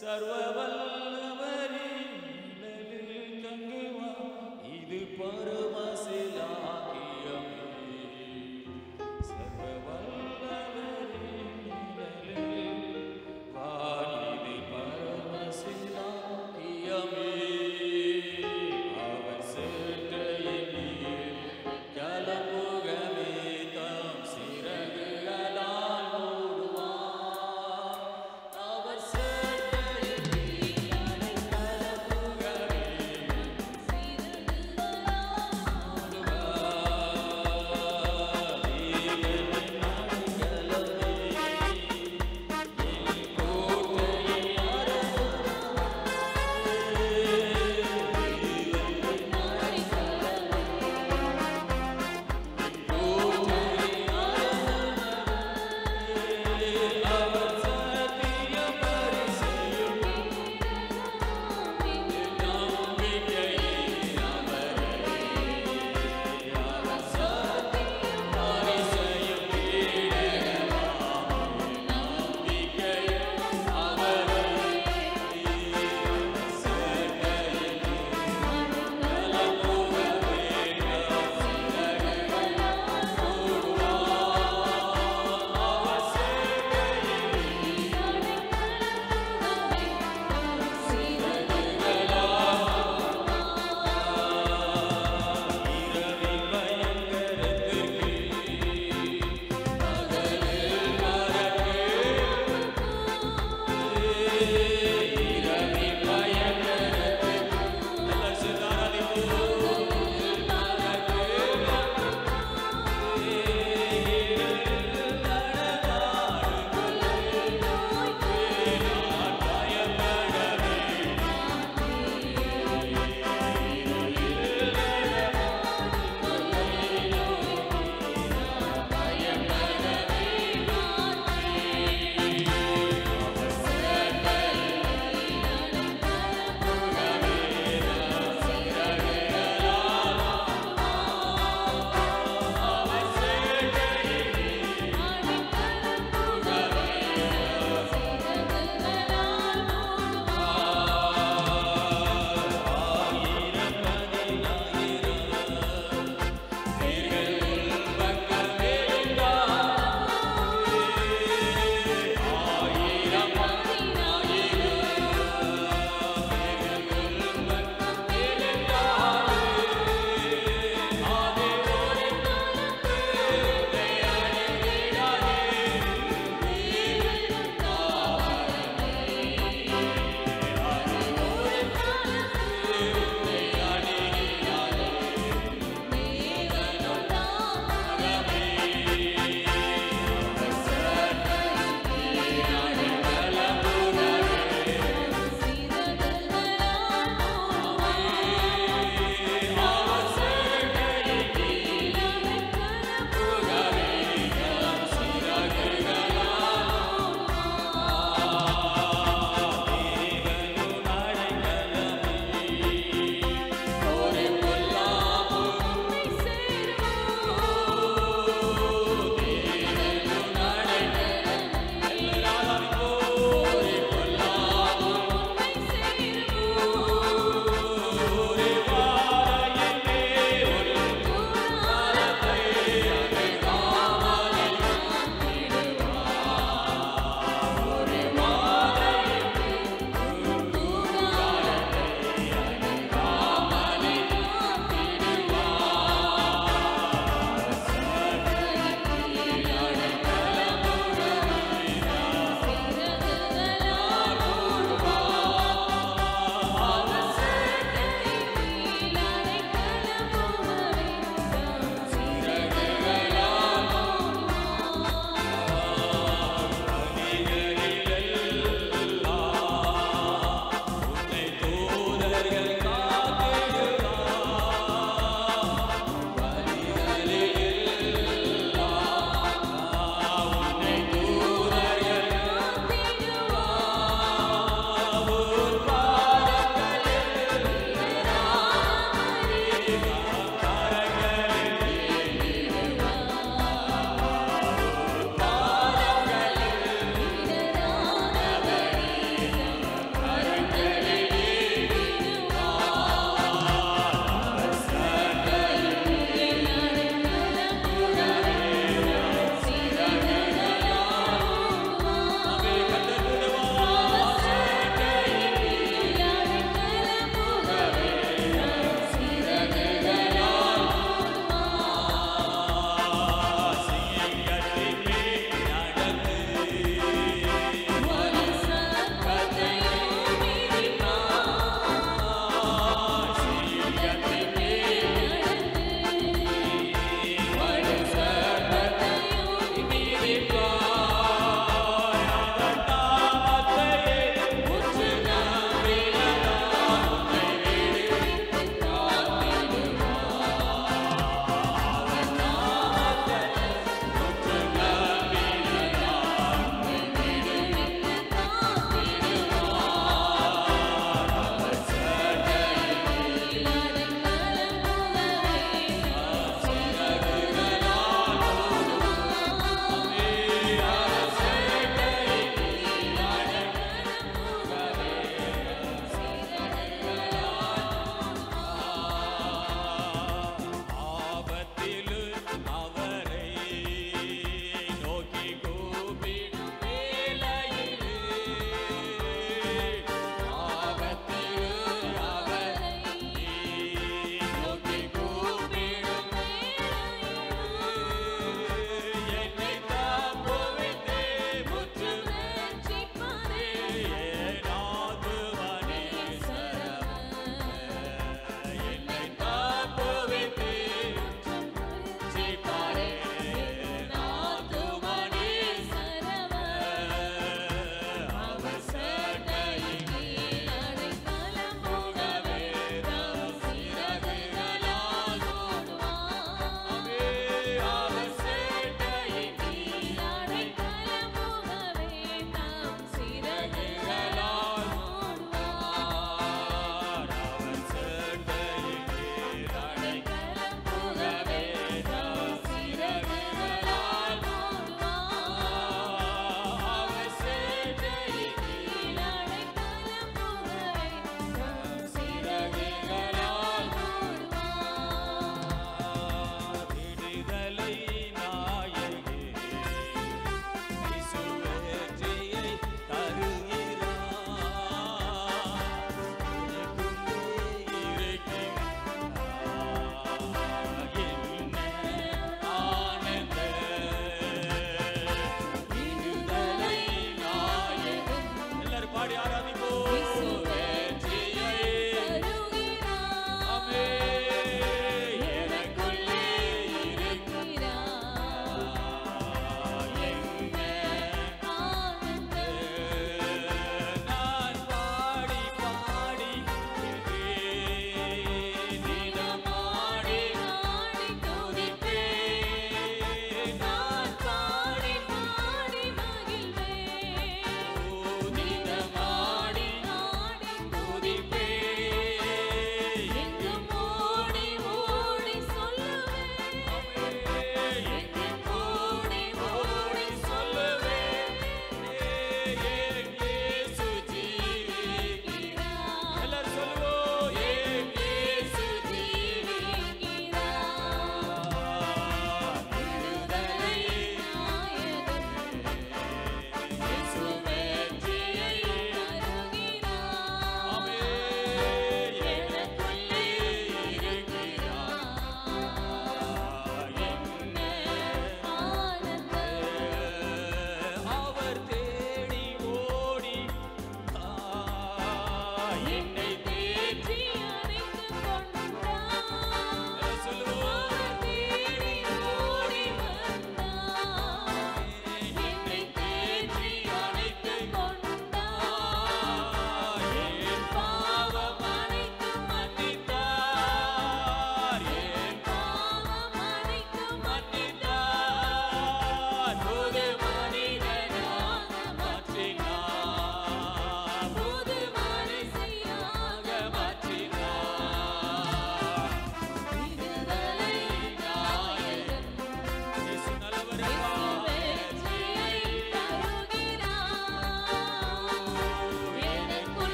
சர்வ வல்லவரின் நிழலில் தங்குவா இது பரமசிலாகியமே சர்வ வல்லவரின் நிழலில் வா இது பரமசிலாகியமே அவர் சேற்றையில் நீர் கலப்புகவே தம் சிறகுகளால் மூடுவார் அவர் சேற்றையில்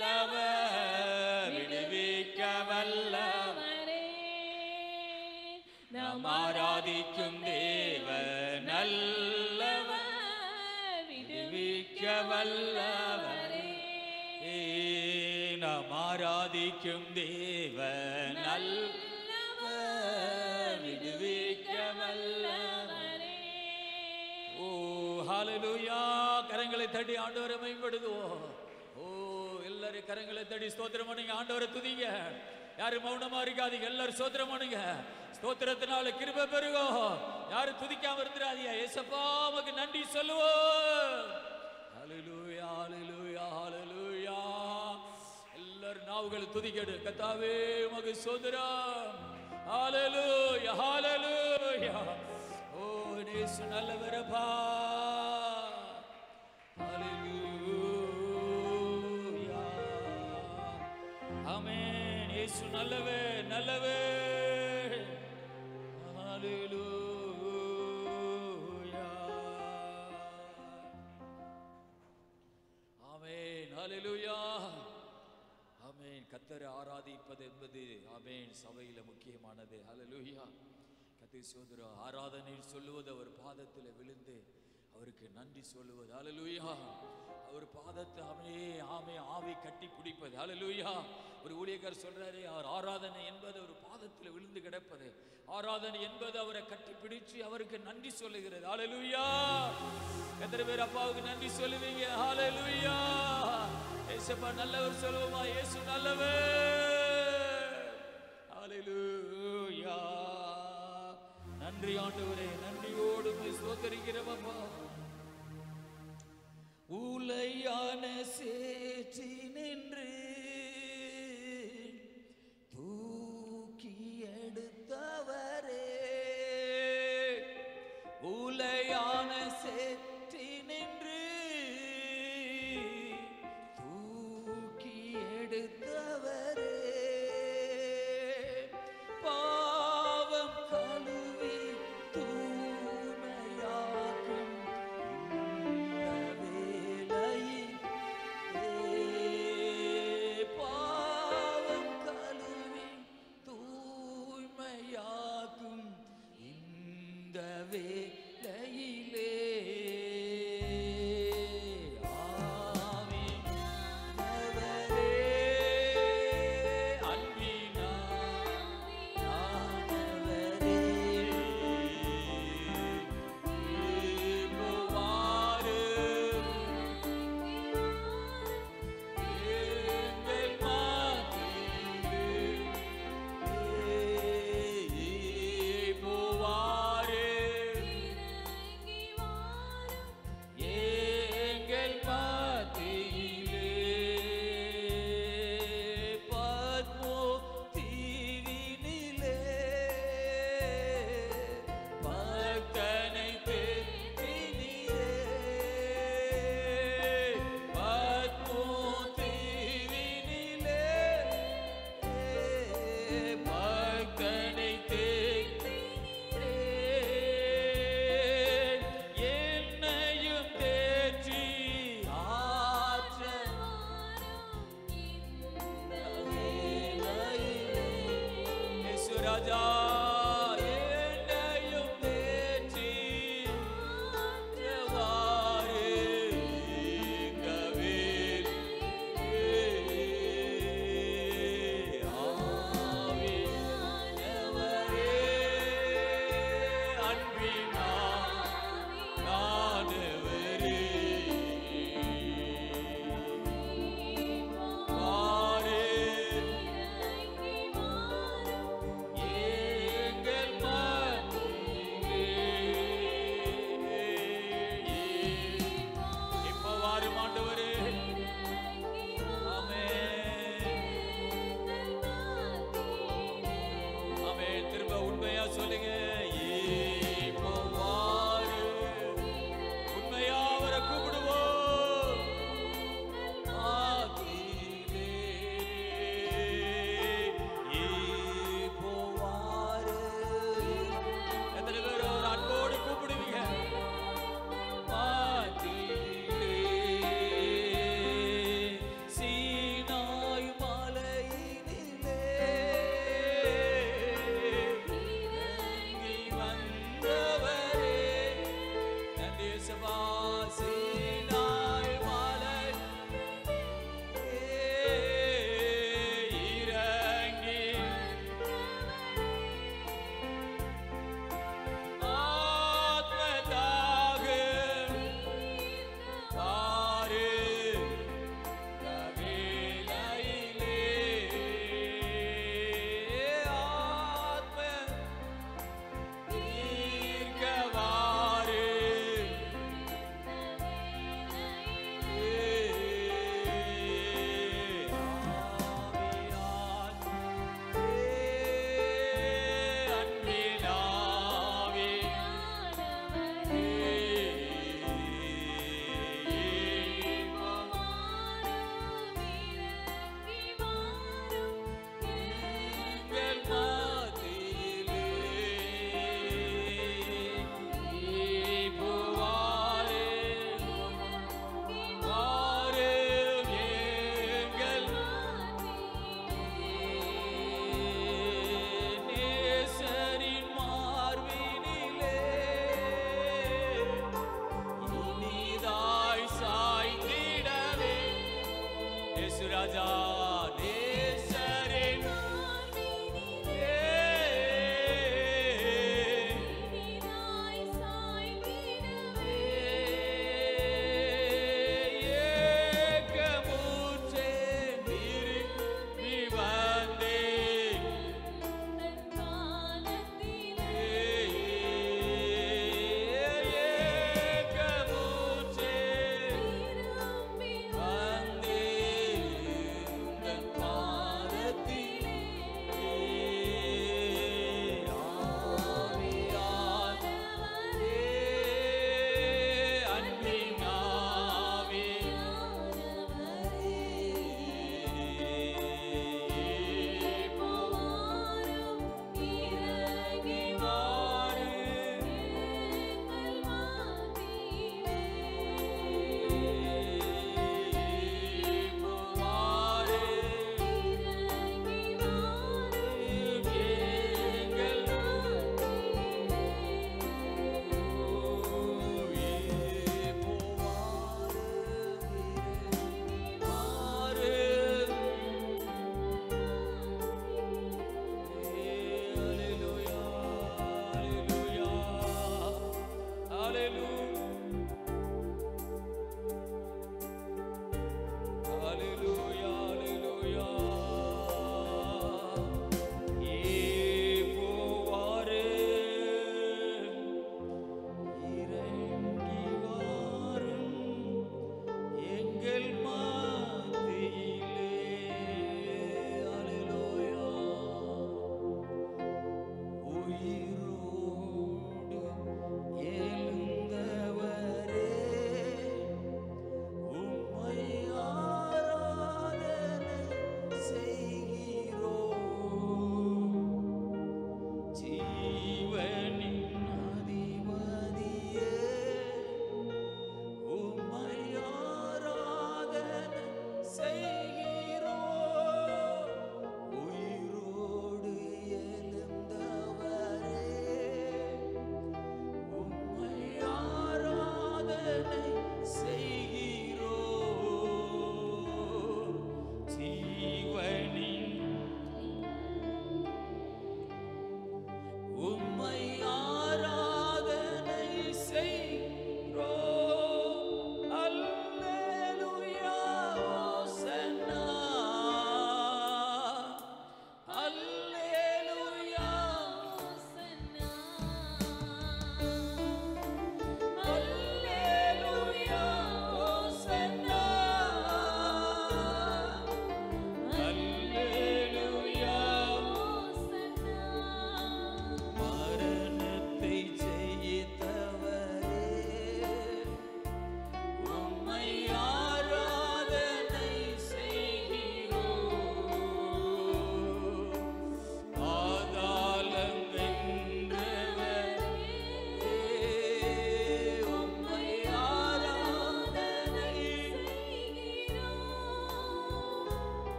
நல்லவர், விடுவிக்க வல்லவரே. நாம் ஆராதிக்கும் தேவன் நல்லவர், விடுவிக்க வல்லவரே. நாம் ஆராதிக்கும் தேவன் நல்லவர், விடுவிக்க வல்லவரே. ஓ ஹல்லேலூயா. கரங்களை தட்டி ஆண்டவரை மகிமைப்படுத்துவோம். ஓ எல்லாரும் கரங்களை தட்டி ஸ்தோத்திரம் பண்ணுங்க, ஆண்டவரை துதிங்க. யாரும் மௌனமா இருக்காதீங்க, எல்லாரும் ஸ்தோத்திரம் பண்ணுங்க. ஸ்தோத்திரத்தினால கிருபை பெருகும். யாரும் துதிக்காம இருந்துடாதீங்க. ஏசப்பா உமக்கு நன்றி சொல்லுவோம். ஹல்லேலூயா ஹல்லேலூயா ஹல்லேலூயா. எல்லாரும் நாவுகளை துதிக்கடு. கர்த்தாவே உமக்கு ஸ்தோத்திரம். ஹல்லேலூயா ஹல்லேலூயா. ஓ இயேசு நல்லவரப்பா. ஹல்லேலூயா. ஆமென். இயேசு நல்லவே நல்லவே. ஹல்லேலூயா. ஆமென். ஹல்லேலூயா. ஆமென். கர்த்தரை ஆராதிப்பது என்பது ஆமென் சபையில முக்கியமானது. ஹல்லேலூயா. கர்த்தர் சோதர ஆராதனை சொல்லுவது அவர் பாதத்தில் விழுந்து அவருக்கு நன்றி சொல்லுவது. ஹல்லேலூயா. அவர் பாதத்தை ஆவி கட்டி பிடிப்பது. ஹல்லேலூயா. ஒரு ஊழியக்காரர் சொல்றாரு, அவர் ஆராதனை என்பது ஒரு பாதத்தில் விழுந்து கிடப்பது. ஆராதனை என்பது அவரை கட்டி பிடிச்சு அவருக்கு நன்றி சொல்லுகிறது. ஹல்லேலூயா. எத்தனை பேர் அப்பாவுக்கு நன்றி சொல்லுவீங்க? ஹல்லேலூயா. ஏசப்பா நல்லவர் சொல்லுவோமா? இயேசு நல்லவர். ஹல்லேலூயா. நன்றி ஆண்டவரே, நன்றியோடு ஸ்தோத்திரிக்கிறோம் அப்பா. ஊலையான சேற்றி நின்று தூக்கி எடுத்தவரே, ஊலையான சேற்றி நின்று தூக்கி எடுத்தவரே, பாவம் கழுவி தூய்மையாக்கும் இந்த வேளையில்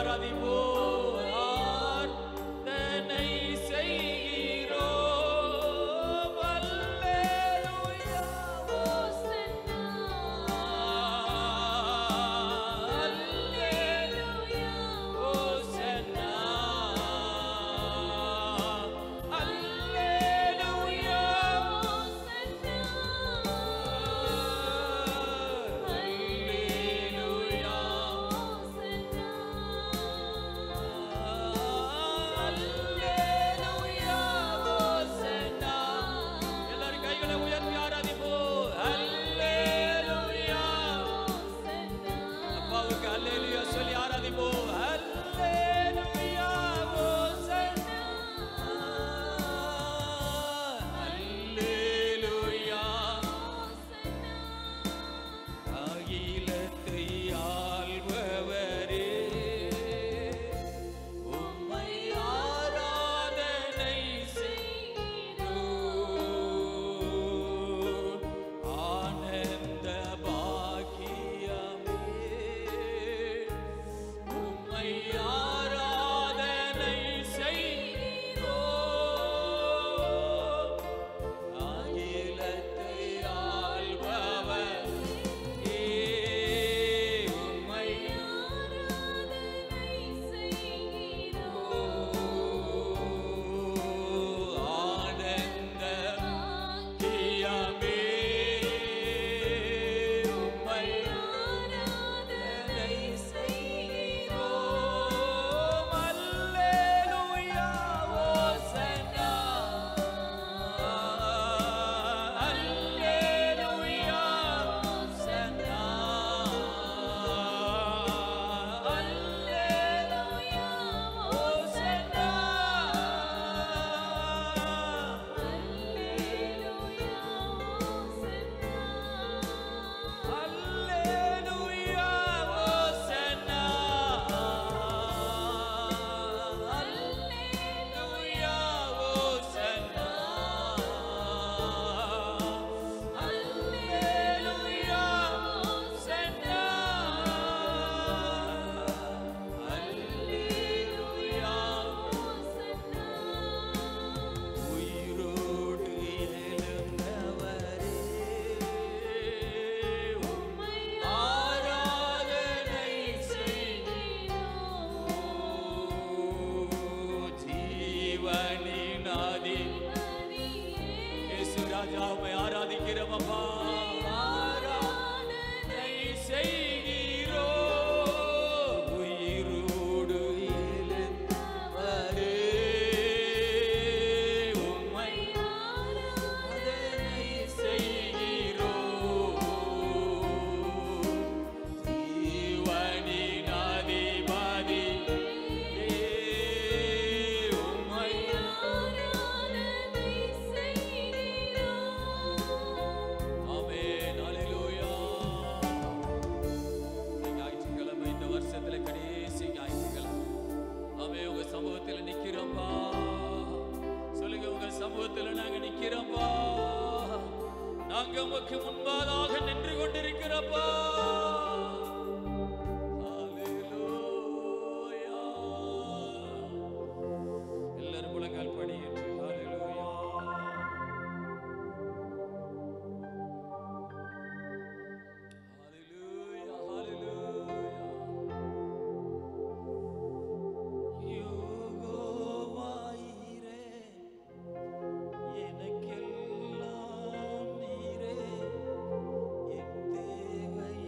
ஆராதிப்போம், ஆராதனை செய்கிறோம். அல்லேலூயா, ஓசன்னா, அல்லேலூயா, ஓசன்னா, அல்லேலூயா, ஓசன்னா, அல்லேலூயா, அல்லேலூயா, ஓசன்னா. எல்லாரும் கைகளை உயர்த்தி ஆராதிப்போம். அல்லேலூயா. அப்பாவுக்கு அல்லேலூயா சொல்லி ஆராதிப்போம். அல்லேலூயா, ஓசன்னா. அல்லேலூயா. அகிலத்தை ஆள்பவரே, உம்மை ஆராதனை செய்கிறோம். ஆனந்த பாக்கியமே, உம்மை ஆராதனை செய்கிறோம். அகிலத்தை ஆள்பவரே, உம்மை ஆனந்த பாக்கியமே, உம்மை ஆராதனை செய்கிறோம். அல்லேலூயா, ஓசன்னா. அல்லேலூயா, ஓசன்னா. அல்லேலூயா, ஓசன்னா. அல்லேலூயா, ஓசன்னா. அல்லேலூயா, ஓசன்னா. அல்லேலூயா, ஓசன்னா. அல்லேலூயா. உயிரோடு எழுந்தவரே, உம்மை ஆராதனை செய்கிறோம். ஜீவனின் ஆதி இயேசு ராஜா, உம்மை ஆராதிக்கிறோம் அப்பா. ஆராதனை செய்கிறோம். உயிரோடு எழுந்தவரே, உம்மை ஆராதனை செய்கிறோம். ஜீவனின் அதிபதி, உம்மை ஆமென். அல்லேலூயா. இந்த ஞாயிற்றுக்கிழமை, இந்த வருஷத்துல கடைசி ஞாயிற்றுக்கிழமை. ஆமென். உங்க சமூகத்துல நிக்கிறோம்பா. சொல்லுங்க, உங்க சமூகத்துல நாங்க நிக்கிறோம்பா. நாங்க உமக்கு முன்பாக நின்று கொண்டிருக்கிறோம்பா. அல்லேலூயா. எல்லாரும் முழங்கால் படியிட்டு அல்லேலூயா. Hallelujah, hallelujah. யெகோவாயிரே, எனக்கெல்லாம் நீரே, என் தேவை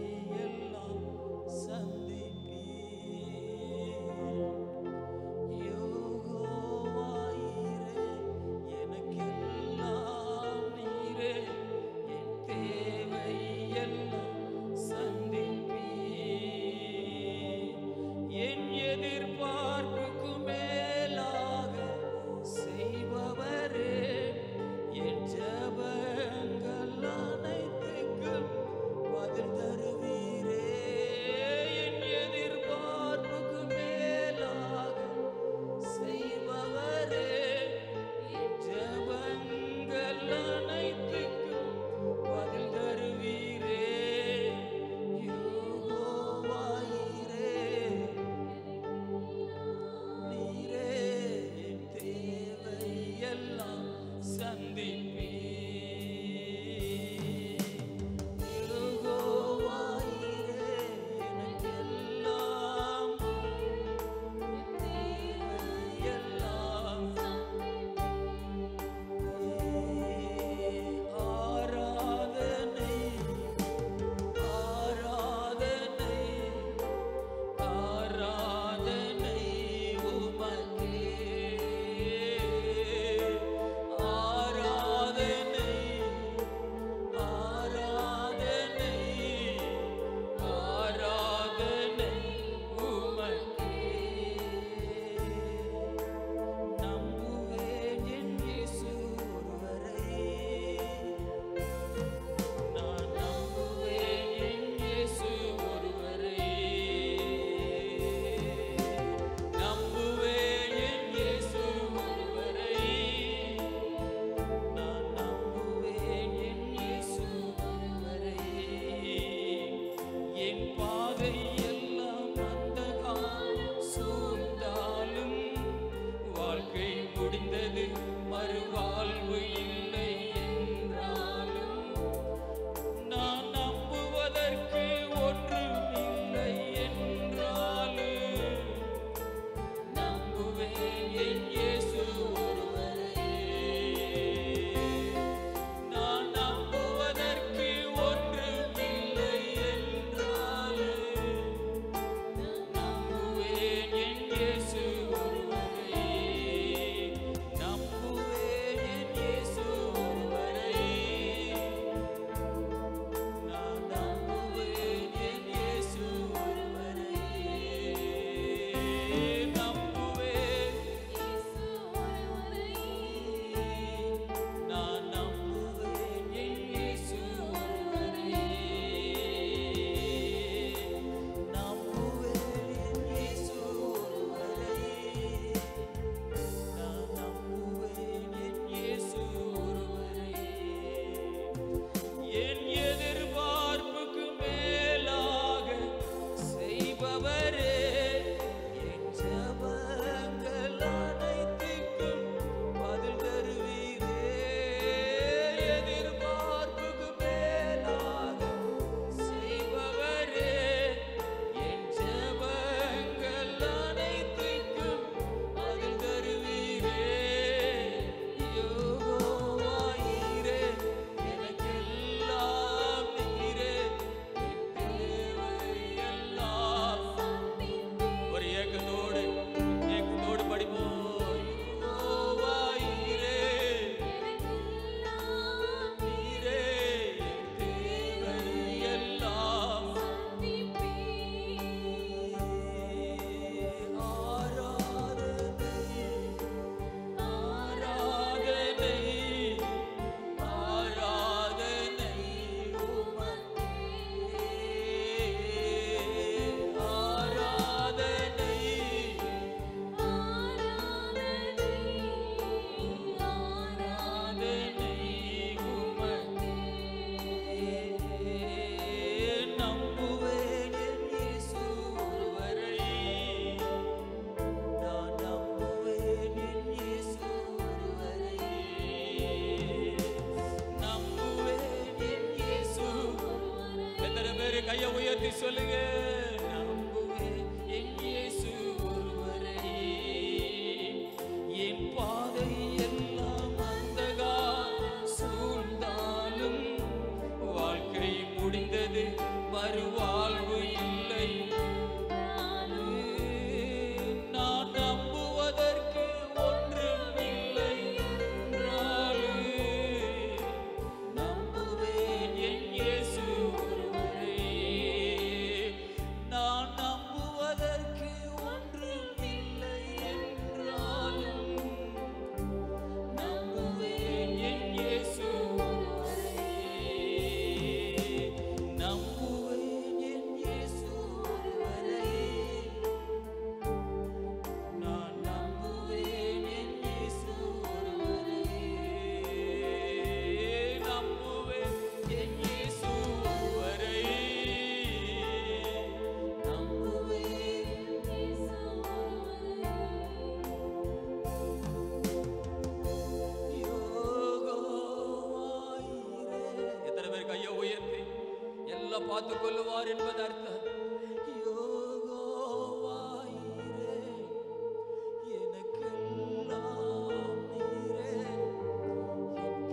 உயர்த்தி சொல்லுங்க. நம்புவேன் என் இயேசு ஒருவரை. என் பாதை எல்லாம் அந்தகாரம் சூழ்ந்தாலும் வாழ்க்கை முடிந்தது, மறுவாழ்வு இல்லை. நான் நம்புவதற்கு ஒன்றும் இல்லை என்றாலும் நம்புவேன் என் இயேசு ஒருவரை. நான் நம்புவதற்கு ஒன்றும் இல்லை என்றாலும் நம்புவேன் என் இயேசு ஒருவரை. நம்புவேன் என் இயேசு ஒருவரை. நான் நம்புவேன் என் இயேசு ஒருவரை. நம்புவேன் என் இயேசு ஒருவரை. எத்தனை பேர் கையை உயர்த்தி எல்லாம் பார்த்து கொள்ளுவார் என்பது அர்த்தம். யோகோவாயிரே, எனக்கெல்லாம் நீரே,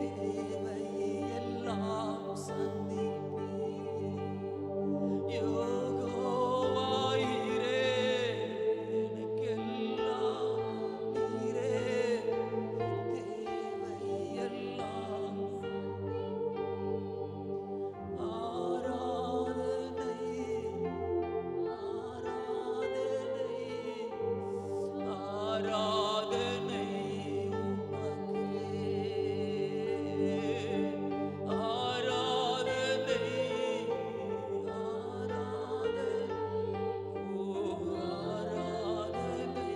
என் தேவை எல்லாம் சந்திப்பீர். யோகோவாயிரே, எனக்கெல்லாம் நீரே, என் தேவை எல்லாம். ஆராதனை ஆராதனை உமக்கே. ஆராதனை ஆராதனை ஓ ஆராதனை.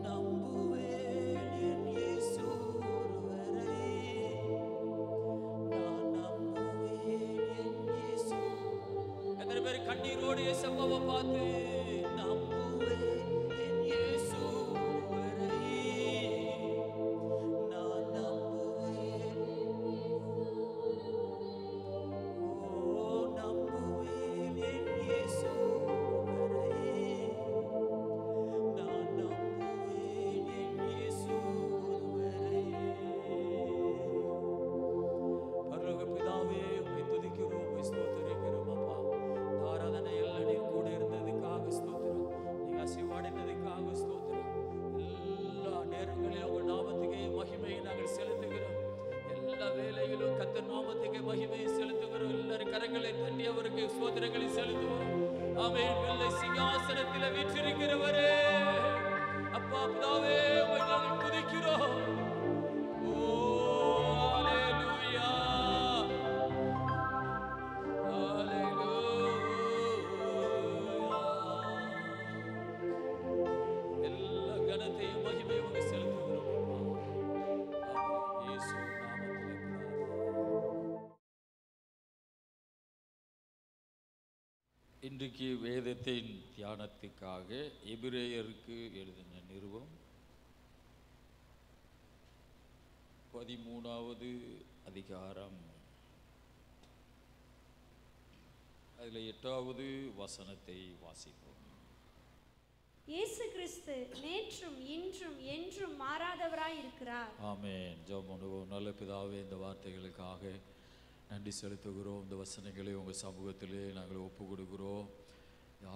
நம்புவேன் என் இயேசு ஒருவரை. நான் நம்புவேன் என் இயேசு. எத்தனை பேர் கண்ணீரோடு இயேசுவை பார்த்து நம்புவேன் என் இயேசு ஒருவரை. நான் நம்புவேன் ஓ நம்புவேன் என் இயேசு ஒருவரை. நான் நம்புவேன் என் இயேசு ஒருவரை. பரலோக பிதாவே, உம்மை துதிக்கிறோம், உம்மை ஸ்தோத்திரிக்கிறோம் அப்பா. இந்த ஆராதனை எல்லாம் நீர் கூட இருந்ததுக்காக ஸ்தோத்திரம். நீங்க அசைவாடினதுக்காக ஸ்தோத்திரம். எல்லா நேரங்களிலும் உங்கள் நாமத்துக்கே மகிமையை நாங்கள் செலுத்துகிறோம். எல்லா வேலையிலும் கர்த்தர் நாமத்துக்கே மகிமையை செலுத்துகிறோம். எல்லாரும் கரங்களை தட்டி அவருக்கு ஸ்தோத்திரங்களை செலுத்துவோம். ஆமென். வெள்ளை சிங்காசனத்தில் வீற்றிருக்கிறவரே, அப்பா பிதாவே, உம்மை நாங்கள் துதிக்கிறோம். ஓ ஹalleluya, ஹalleluya. எல்லா கனத்தையும் மகிமையும் உமக்கு செலுத்துகிறோம் அப்பா. இயேசு நாமத்திலே பிதாவே. இன்றைக்கு வேதத்தின் தியானத்துக்காக எபிரேயருக்கு எழுதின நிருபம் 13வது அதிகாரம், அதில் 8வது வசனத்தை வாசிப்போம். இயேசு கிறிஸ்து நேற்றும் இன்றும் என்றும் மாறாதவராய் இருக்கிறார். ஆமென். ஜெபம் பண்ணுவோம். நல்ல பிதாவே, இந்த வார்த்தைகளுக்காக நன்றி செலுத்துகிறோம். இந்த வசனங்களை உங்கள் சமூகத்திலே நாங்கள் ஒப்பு கொடுக்கிறோம்.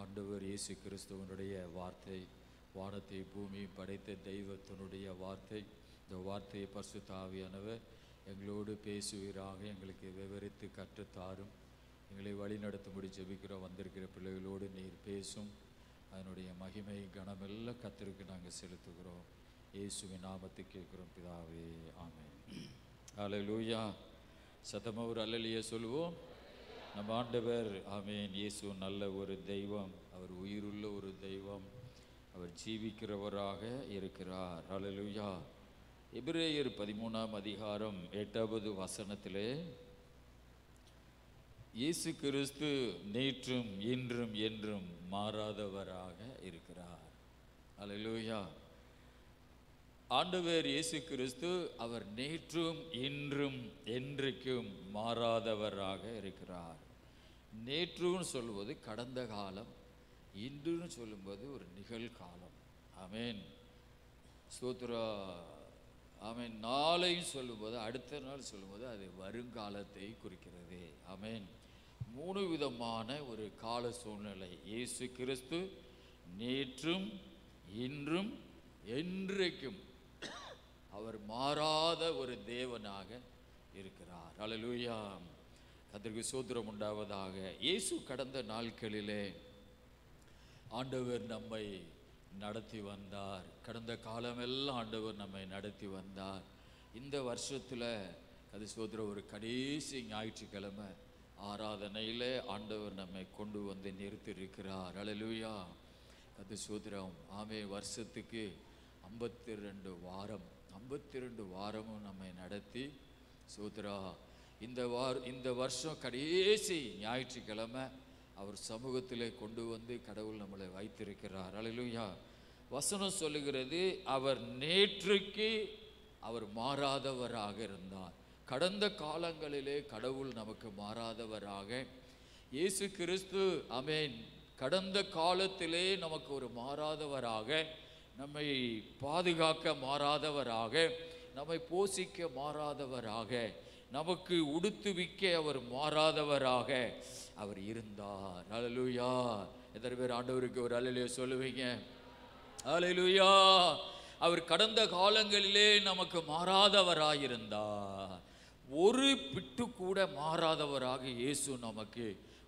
ஆண்டவர் இயேசு கிறிஸ்துவனுடைய வார்த்தை, வானத்தை பூமி படைத்த தெய்வத்தினுடைய வார்த்தை. இந்த வார்த்தையை பரிசுத்த ஆவியானவர் எங்களோடு பேசுவீராக, எங்களுக்கு விவரித்து கற்றுத்தாரும். எங்களை வழி நடத்தும்படி ஜெபிக்கிறோம். வந்திருக்கிற பிள்ளைகளோடு நீர் பேசும். அதனுடைய மகிமை கனமெல்லாம் கர்த்தருக்கு நாங்கள் செலுத்துகிறோம். இயேசுவின் நாமத்தை கேட்கிறோம் பிதாவே, ஆமென். ஹல்லேலூயா. சத்தமா ஒரு அல்லேலூயா சொல்லுவோம். நம்ம ஆண்டவர், ஆமென். இயேசு நல்ல ஒரு தெய்வம், அவர் உயிருள்ள ஒரு தெய்வம், அவர் ஜீவிக்கிறவராக இருக்கிறார். ஹல்லேலூயா. எபிரேயர் 13ஆம் அதிகாரம் 8வது வசனத்திலே இயேசு கிறிஸ்து நேற்றும் இன்றும் என்றும் மாறாதவராக இருக்கிறார். ஹல்லேலூயா. ஆண்டவர் இயேசு கிறிஸ்து அவர் நேற்றும் இன்றும் என்றைக்கும் மாறாதவராக இருக்கிறார். நேற்றுன்னு சொல்லுவது கடந்த காலம், இன்றுன்னு சொல்லும்போது ஒரு நிகழ்காலம். ஆமென், ஸ்தோத்திரா. ஆமென். நாளையும் சொல்லும்போது, அடுத்த நாள் சொல்லும்போது அது வருங்காலத்தை குறிக்கிறது. ஆமென். 3 விதமான ஒரு கால சூழ்நிலை. இயேசு கிறிஸ்து நேற்றும் இன்றும் என்றைக்கும் அவர் மாறாத ஒரு தேவனாக இருக்கிறார். அல்லேலூயா. கர்த்தருக்கு ஸ்தோத்திரம் உண்டாவதாக. இயேசு கடந்த நாட்களிலே ஆண்டவர் நம்மை நடத்தி வந்தார். கடந்த காலமெல்லாம் ஆண்டவர் நம்மை நடத்தி வந்தார். இந்த வருஷத்தில் அது ஸ்தோத்திரம் ஒரு கடைசி ஞாயிற்றுக்கிழமை ஆராதனையில் ஆண்டவர் நம்மை கொண்டு வந்து நிறுத்தியிருக்கிறார். அல்லேலூயா. அது ஸ்தோத்திரம். ஆமே, வருஷத்துக்கு 52 வாரம், 52 வாரமும் நம்மை நடத்தி ஸ்தோத்திரா இந்த வருஷம் கடைசி ஞாயிற்றுக்கிழமை அவர் சமூகத்திலே கொண்டு வந்து கடவுள் நம்மளை வைத்திருக்கிறார். அல்லேலூயா. வசனம் சொல்லுகிறது, அவர் நேற்றுக்கு அவர் மாறாதவராக இருந்தார். கடந்த காலங்களிலே கடவுள் நமக்கு மாறாதவராக, இயேசு கிறிஸ்து ஆமென் கடந்த காலத்திலே நமக்கு ஒரு மாறாதவராக, நம்மை பாதுகாக்க மாறாதவராக, நம்மை போஷிக்க மாறாதவராக, நமக்கு உடுத்துவிக்க அவர் மாறாதவராக அவர் இருந்தார். அல்லேலூயா. எத்தனை பேர் ஆண்டவருக்கு ஒரு அல்லேலூயா சொல்லுவீங்க? அல்லேலூயா. அவர் கடந்த காலங்களிலே நமக்கு மாறாதவராயிருந்தார். ஒரு பிட்டு கூட மாறாதவராக இயேசு நமக்கு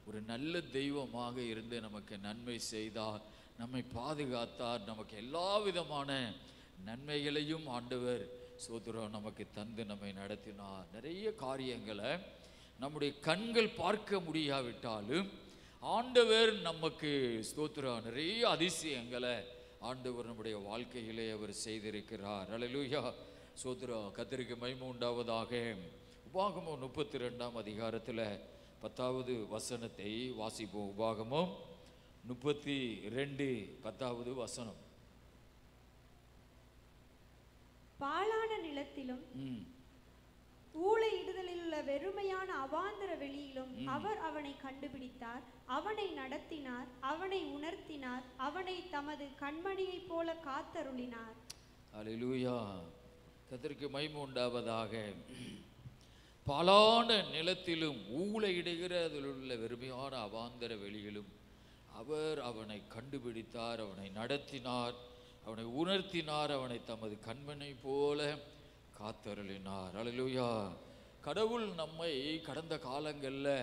ஒரு நல்ல தெய்வமாக இருந்து நமக்கு நன்மை செய்தார், நம்மை பாதுகாத்தார், நமக்கு எல்லா விதமான நன்மைகளையும் ஆண்டவர் சோதரம் நமக்கு தந்து நம்மை நடத்தினார். நிறைய காரியங்களை நம்முடைய கண்கள் பார்க்க முடியாவிட்டாலும் ஆண்டவர் நமக்கு ஸ்தோத்திரம் நிறைய அதிசயங்களை ஆண்டவர் நம்முடைய வாழ்க்கையிலே அவர் செய்திருக்கிறார். அல்லேலூயா. ஸ்தோத்திரம். கர்த்தருக்கு மகிமை உண்டாவதாக. உபாகமம் 32ஆம் அதிகாரத்தில் 10வது வசனத்தை வாசிப்போம். உபாகமம் 32 10வது வசனம். பாழான நிலத்திலும் ஊளையிடுதலில் உள்ள வெறுமையான அவாந்தர வெளியிலும் அவர் அவனை கண்டுபிடித்தார், அவனை நடத்தினார், அவனை உணர்த்தினார், அவனை தமது கண்மணியைப் போல காத்தருளினார். அல்லேலூயா. கர்த்தருக்கு மகிமை உண்டாவதாக. பாழான நிலத்திலும் ஊளையிடுகிற அதில் உள்ள வெறுமையான அவாந்தர வெளியிலும் அவர் அவனை கண்டுபிடித்தார், அவனை நடத்தினார், அவனை உணர்த்தினார், அவனை தமது கண்மணி போல காத்தருளினார். அல்லேலூயா. கடவுள் நம்மை கடந்த காலங்களில்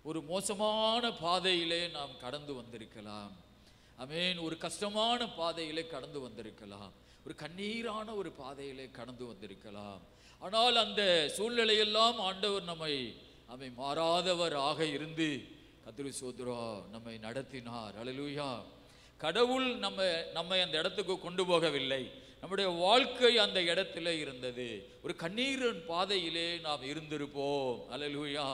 ஒரு மோசமான பாதையிலே நாம் கடந்து வந்திருக்கலாம். ஆமென். ஒரு கஷ்டமான பாதையிலே கடந்து வந்திருக்கலாம், ஒரு கண்ணீரான ஒரு பாதையிலே கடந்து வந்திருக்கலாம். ஆனால் அந்த சூழ்நிலையெல்லாம் ஆண்டவர் நம்மை மாறாதவராக இருந்து கர்த்தருக்கு ஸ்தோத்திரம் நம்மை நடத்தினார். அல்லேலூயா. கடவுள் நம்மை அந்த இடத்துக்கு கொண்டு போகவில்லை, நம்முடைய வாழ்க்கை அந்த இடத்துல இருந்தது. ஒரு கண்ணீரின் பாதையிலே நாம் இருந்திருப்போம். அல்லேலூயா.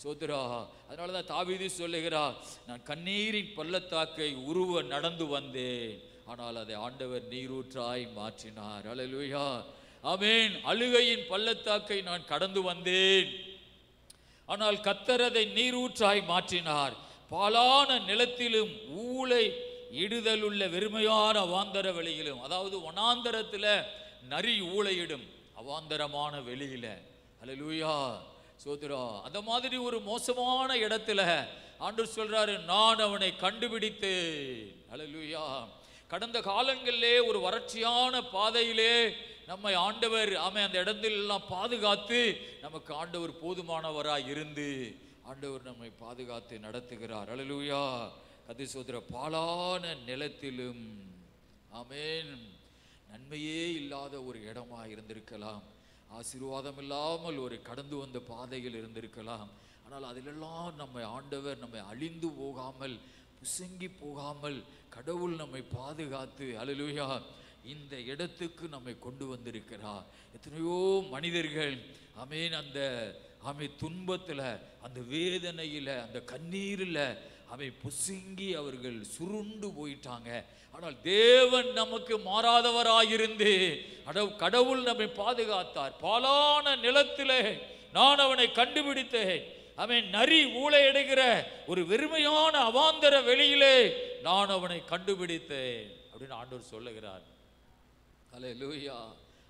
சோத்ரா. அதனால தான் தாவீது சொல்லுகிறார், நான் கண்ணீரின் பள்ளத்தாக்கை உருவ நடந்து வந்தேன், ஆனால் அதை ஆண்டவர் நீரூற்றாய் மாற்றினார். அல்லேலூயா. ஆமென். அழுகையின் பள்ளத்தாக்கை நான் கடந்து வந்தேன், ஆனால் கர்த்தர் அதை நீரூற்றாய் மாற்றினார். பாழான நிலத்திலும் ஊளை இடுதல் உள்ள வெறுமையான அவாந்தர வெளியிலும், அதாவது வனாந்தரத்தில் நரி ஊளையிடும் அவாந்தரமான வெளியில. அல்லேலூயா. சோதரா. அந்த மாதிரி ஒரு மோசமான இடத்துல ஆண்டவர் சொல்றாரு, நான் அவனை கண்டுபிடித்தேன். அல்லேலூயா. கடந்த காலங்களிலே ஒரு வறட்சியான பாதையிலே நம்மை ஆண்டவர் அந்த இடத்திலெல்லாம் பாதுகாத்து நமக்கு ஆண்டவர் போதுமானவராய் இருந்து ஆண்டவர் நம்மை பாதுகாத்து நடத்துகிறார். அல்லேலூயா. அது சோதர பாழான நிலத்திலும் ஆமென் நன்மையே இல்லாத ஒரு இடமா இருந்திருக்கலாம், ஆசீர்வாதம் இல்லாமல் ஒரு கடந்து வந்த பாதையில் இருந்திருக்கலாம். ஆனால் அதிலெல்லாம் நம்மை ஆண்டவர் நம்மை அழிந்து போகாமல் புசங்கி போகாமல் கடவுள் நம்மை பாதுகாத்து அல்லேலூயா இந்த இடத்துக்கு நம்மை கொண்டு வந்திருக்கிறார். எத்தனையோ மனிதர்கள் ஆமென் அந்த துன்பத்தில், அந்த வேதனையில், அந்த கண்ணீரில் அவை பொசுங்கி அவர்கள் சுருண்டு போயிட்டாங்க. ஆனால் தேவன் நமக்கு மாறாதவராயிருந்து கடவுள் நம்மை பாதுகாத்தார். பாலான நிலத்திலே நான் அவனை கண்டுபிடித்தேன். அவன் நரி ஊளையிடுகிற ஒரு வெறுமையான அவாந்தர வெளியிலே நான் அவனை கண்டுபிடித்தேன் அப்படின்னு ஆண்டவர் சொல்லுகிறார். அல்லேலூயா.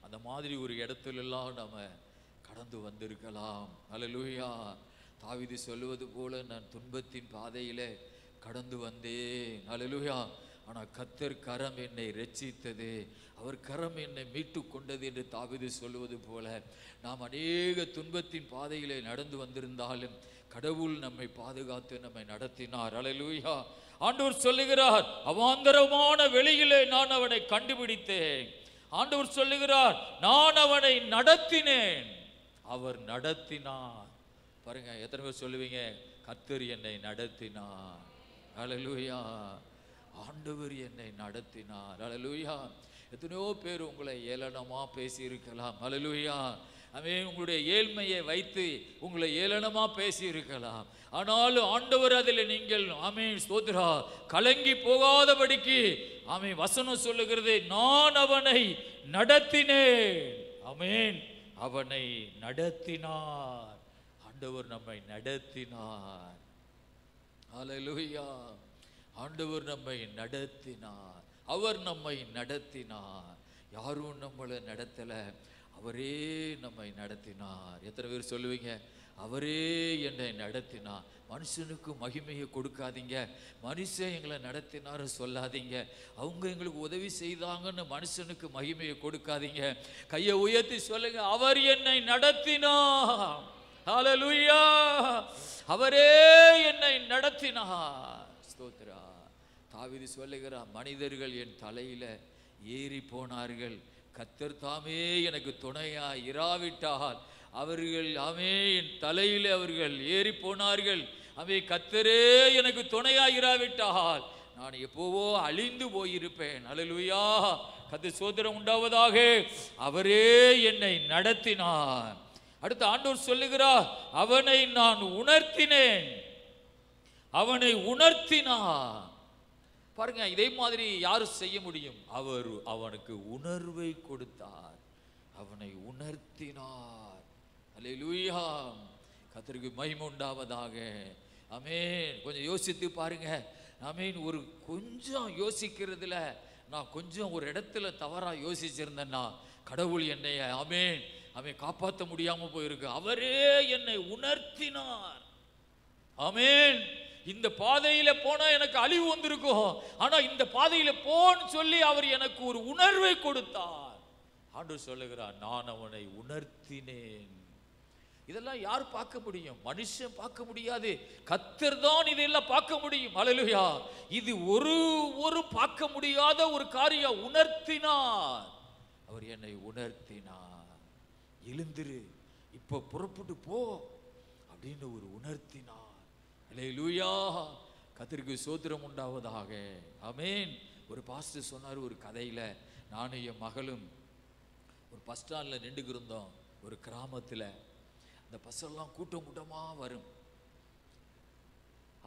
அந்த மாதிரி ஒரு இடத்துல எல்லாம் நாம கடந்து வந்திருக்கலாம். அல்லேலூயா. தாவீது சொல்லுவது போல நான் துன்பத்தின் பாதையிலே கடந்து வந்தேன். அல்லேலூயா. ஆனால் கர்த்தர் கரம் என்னை இரட்சித்தது, அவர் கரம் என்னை மீட்டு கொண்டது என்று தாவீது சொல்லுவது போல நாம் அநேக துன்பத்தின் பாதையிலே நடந்து வந்திருந்தாலும் கடவுள் நம்மை பாதுகாத்து நம்மை நடத்தினார். அல்லேலூயா. ஆண்டவர் சொல்லுகிறார், அவாந்தரமான வெளியிலே நான் அவனை கண்டுபிடித்தேன். ஆண்டவர் சொல்லுகிறார், நான் அவனை நடத்தினேன், அவர் நடத்தினார். பாருங்க, எத்தனை பேர் சொல்லுவீங்க, கர்த்தர் என்னை நடத்தினார். அல்லேலூயா. ஆண்டவர் என்னை நடத்தினார். அல்லேலூயா. எத்தனையோ பேர் உங்களை ஏளனமா பேசி இருக்கலாம். அல்லேலூயா. ஆமென். உங்களுடைய ஏழ்மையை வைத்து உங்களை ஏளனமா பேசி இருக்கலாம். ஆனாலும் ஆண்டவர் அதில் நீங்கள் ஆமென் ஸ்தோத்திரா கலங்கி போகாதபடிக்கு ஆமென் வசனம் சொல்லுகிறது, நான் அவனை நடத்தினேன். ஆமென். அவனை நடத்தினார். ஆண்டவர் நம்மை நடத்தினார். அல்லேலூயா. ஆண்டவர் நம்மை நடத்தினார். அவர் நம்மை நடத்தினார். யாரும் நம்மளை நடத்தல, அவரே நம்மை நடத்தினார். எத்தனை பேர் சொல்லுவீங்க, அவரே என்னை நடத்தினார்? மனுஷனுக்கு மகிமையை கொடுக்காதீங்க. மனுஷன் எங்களை நடத்தினாரு சொல்லாதீங்க. அவங்க எங்களுக்கு உதவி செய்தாங்கன்னு மனுஷனுக்கு மகிமையை கொடுக்காதீங்க. கையை உயர்த்தி சொல்லுங்க, அவர் என்னை நடத்தினார். ஹல்லேலூயா. அவரே என்னை நடத்தினார். ஸ்தோத்திரா. தாவீது சொல்லுகிறார், மனிதர்கள் என் தலையில ஏறி போனார்கள், கர்த்தர் தாமே எனக்கு துணையா இராவிட்டால் அவர்கள் ஆமே என் தலையிலே அவர்கள் ஏறி போனார்கள், அவை கர்த்தரே எனக்கு துணையா இராவிட்டால் நான் எப்போவோ அழிந்து போயிருப்பேன். அல்லேலூயா. கர்த்தர் சோதரம் உண்டாவதாக. அவரே என்னை நடத்தினார். அடுத்த ஆண்டவர் சொல்லுகிறார், அவனை நான் உணர்த்தினேன். அவனை உணர்த்தினார். பாருங்க, இதே மாதிரி யாரு செய்ய முடியும்? அவர் அவனுக்கு உணர்வை கொடுத்தார், அவனை உணர்த்தினார். அல்லேலூயா. கர்த்தருக்கு மகிமை உண்டாவதாக. ஆமென். கொஞ்சம் யோசித்து பாருங்க. ஆமென். ஒரு கொஞ்சம் யோசிக்கிறதுல நான் கொஞ்சம் ஒரு இடத்துல தவறா யோசிச்சிருந்தேன்னா கடவுள் என்னை ஆமென் அவன் காப்பாற்ற முடியாம போயிருக்கு. அவரே என்னை உணர்த்தினார். ஆமென். இந்த பாதையில போனா எனக்கு அழிவு வந்திருக்கும், ஆனா இந்த பாதையில போன்னு சொல்லி அவர் எனக்கு ஒரு உணர்வை கொடுத்தார். ஆண்டவர் சொல்லுகிறார், நான் அவனை உணர்த்தினேன். இதெல்லாம் யார் பார்க்க முடியும்? மனுஷன் பார்க்க முடியாது. கர்த்தர் தான் இதெல்லாம் பார்க்க முடியும். அல்லேலூயா. இது ஒரு பார்க்க முடியாத ஒரு காரியம். உணர்த்தினார். அவர் என்னை உணர்த்தினார். எழுந்திரு, இப்ப புறப்பட்டு போ அப்படின்னு ஒரு உணர்த்தினார். அல்லேலூயா. கர்த்தருக்கு ஸ்தோத்திரம் உண்டாவதாக. ஆமென். ஒரு பாஸ்டர் சொன்னார், ஒரு கதையில நானும் என் மகளும் ஒரு பஸ் ஸ்டாண்ட்ல நின்றுக்கு இருந்தோம். ஒரு கிராமத்துல அந்த பஸ் எல்லாம் கூட்டம் கூட்டமா வரும்.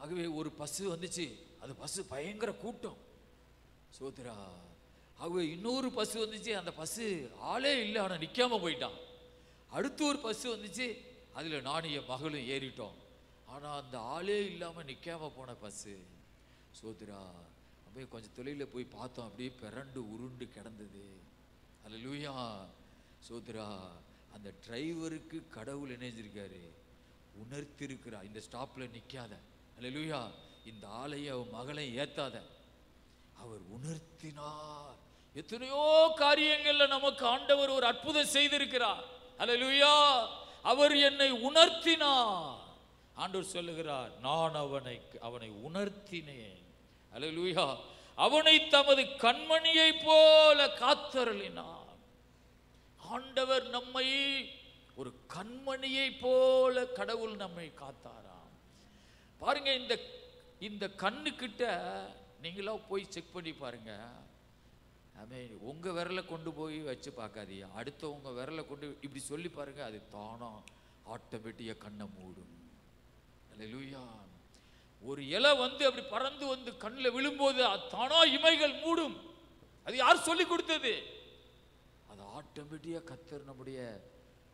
ஆகவே ஒரு பஸ் வந்துச்சு, அது பஸ் பயங்கர கூட்டம். சோத்ரா. ஆகவே இன்னொரு பஸ் வந்துச்சு, அந்த பஸ் ஆளே இல்லை, ஆனா நிக்காம போயிட்டான். அடுத்து ஒரு பஸ் வந்துச்சு, அதுல நானும் என் மகளும் ஏறிட்டோம். ஆனா அந்த ஆளே இல்லாம நிக்காம போன பஸ். சோத்ரா. அப்படியே கொஞ்சம் தொலைல போய் பார்த்தோம், அப்படியே பிறண்டு உருண்டு கிடந்தது. அல்லேலூயா. சோத்ரா. அந்த டிரைவருக்கு கடவுள் இணைஞ்சிருக்காரு, உணர்த்திருக்கிறார், இந்த ஸ்டாப்ல நிக்காத. அல்லேலூயா. இந்த ஆளைய அவன் மகளை ஏத்தாத. அவர் உணர்த்தினார். எத்தனையோ காரியங்கள்ல நமக்கு ஆண்டவர் ஒரு அற்புதம் செய்திருக்கிறார். அல்லேலூயா. அவர் என்னை உணர்த்தினார். ஆண்டவர் சொல்லுகிறார், நான் அவனை உணர்த்தினேன். அல்லேலூயா. அவனை தமது கண்மணியை போல காத்தருளினார். ஆண்டவர் நம்மை ஒரு கண்மணியை போல கடவுள் நம்மை காத்தாராம். பாருங்க, இந்த கண்ணு கிட்ட நீங்களா போய் செக் பண்ணி பாருங்க. ஆமென். உங்க விரலை கொண்டு போய் வச்சு பார்க்காதீங்க, அடுத்தவங்க விரலை கொண்டு இப்படி சொல்லி பாருங்க, அது தானா ஆட்டோமேட்டிக்கா கண்ணை மூடும். அல்லேலூயா. ஒரு இலை வந்து அப்படி பறந்து வந்து கண்ணில் விழும்போது தானா இமைகள் மூடும். அது யார் சொல்லி கொடுத்தது? அது ஆட்டோமேட்டிக்கா கர்த்தர் நம்முடைய